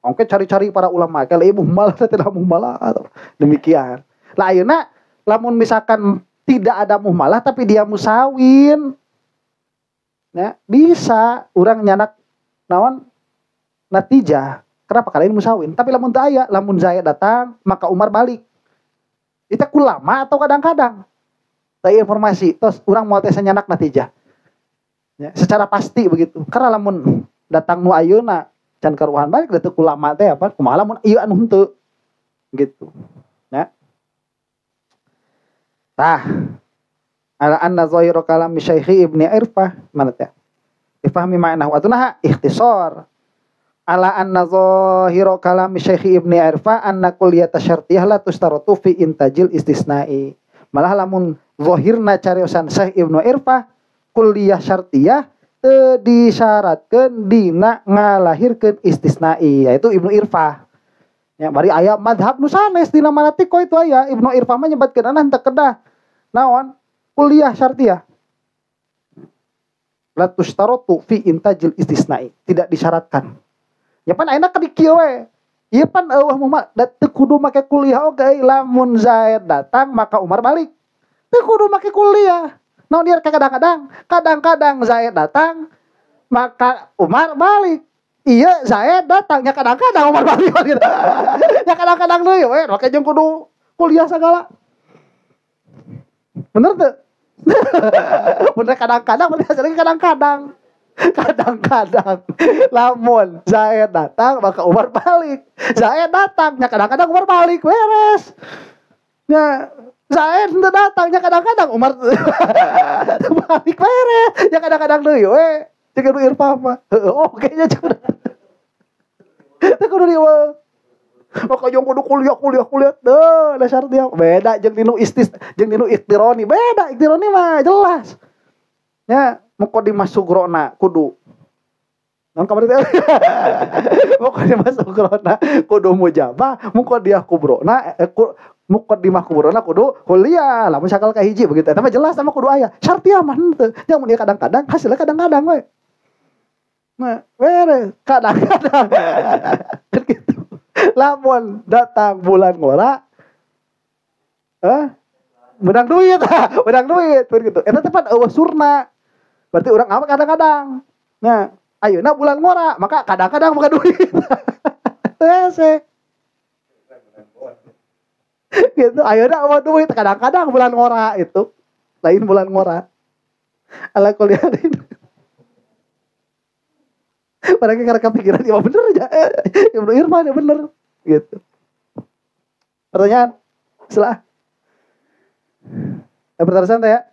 Oke cari-cari para ulama kalau ibu malah tidak muhmalah atau demikian. Lah ayeuna lamun misalkan tidak ada muhmalah tapi dia musawin. Ya, bisa orang nyanak naon natijah. Kenapa kalian musawin? Tapi lamun teu aya, lamun Zaid datang maka Umar balik. Itu ulama atau kadang-kadang. Teu informasi terus orang mau tes nyanak natijah. Ya, secara pasti begitu. Karena lamun datang nu ayeuna can karuhan balik da teu ulama teh apa kumaha lamun ieu anu henteu gitu ya. Tah ala anna zahiru kalam Syekh Ibnu Irfah mana teh difahmi makna wa tunaha ikhtisar ala anna zahiru kalam Syekh Ibnu Irfah anna kulliyata syartiyah la tustaratu fi intajil istisna'i. Malah lamun zahirna cariosan Syekh Ibnu Irfah kulliyah syartiyah disyaratkan dina ngalahirkeun istisnai yaitu Ibnu Irfah. Ya bari aya madhab nu sanes dina manatiko itu aya Ibnu Irfah mah nyebatkeun henteu kedah naon kuliah syartiyah. La tushtaratu fi intajil istisnai, tidak disyaratkan. Ya pan ayeuna ka dikieu we. Ieu pan eueuh mah teu kudu make kuliah oge lamun Zaid datang maka Umar balik. Teu kudu make kuliah. Nah dia kadang-kadang Zaid datang maka Umar balik. Iya Zaid datangnya kadang-kadang Umar balik gitu. Ya kadang-kadang deui we make jeung kudu kuliah segala. Bener tuh? Bener kadang-kadang berarti hasilnya kadang-kadang. Kadang-kadang lamun Zaid datang maka Umar balik. Zaid datangnya kadang-kadang Umar balik beres. Ya Saya ente datangnya kadang-kadang Umar balik mere. Ya kadang-kadang deui we. Jeung nu irfah mah. Oke nya cuma. Teu kudu dieu. Maka jeung kudu kuliah. Dasar dia. Beda jeung dinu jeung dinu iktironi. Beda iktironi mah jelas. Ya, muqaddimah sugrona kudu. Non kamari teh. Muqaddimah sugrona kudu mujabah, muqaddimah kubrona kudu kuliah. Lamun sakal ka hiji begitu. Eta mah jelas sama kudu aya. Syartiah mah henteu. Nya mun kadang-kadang hasilnya kadang-kadang we. Nah, beres kadang-kadang. Kan gitu. Lamun datang bulan ngora menang duit begitu. Eta tepat eueuh surna. Berarti urang apa kadang-kadang. Nah, ayeuna bulan ngora, maka kadang-kadang bukan duit. Hese. Gitu, ayeuna eueuh duit, kadang-kadang bulan ngora itu. Lain bulan ngora. Ala kuliahin. Padahal karena kepikiran ya bener aja. Ibnu Irfan ya bener gitu. Pertanyaan? Setelah. Pertanyaan santai ya.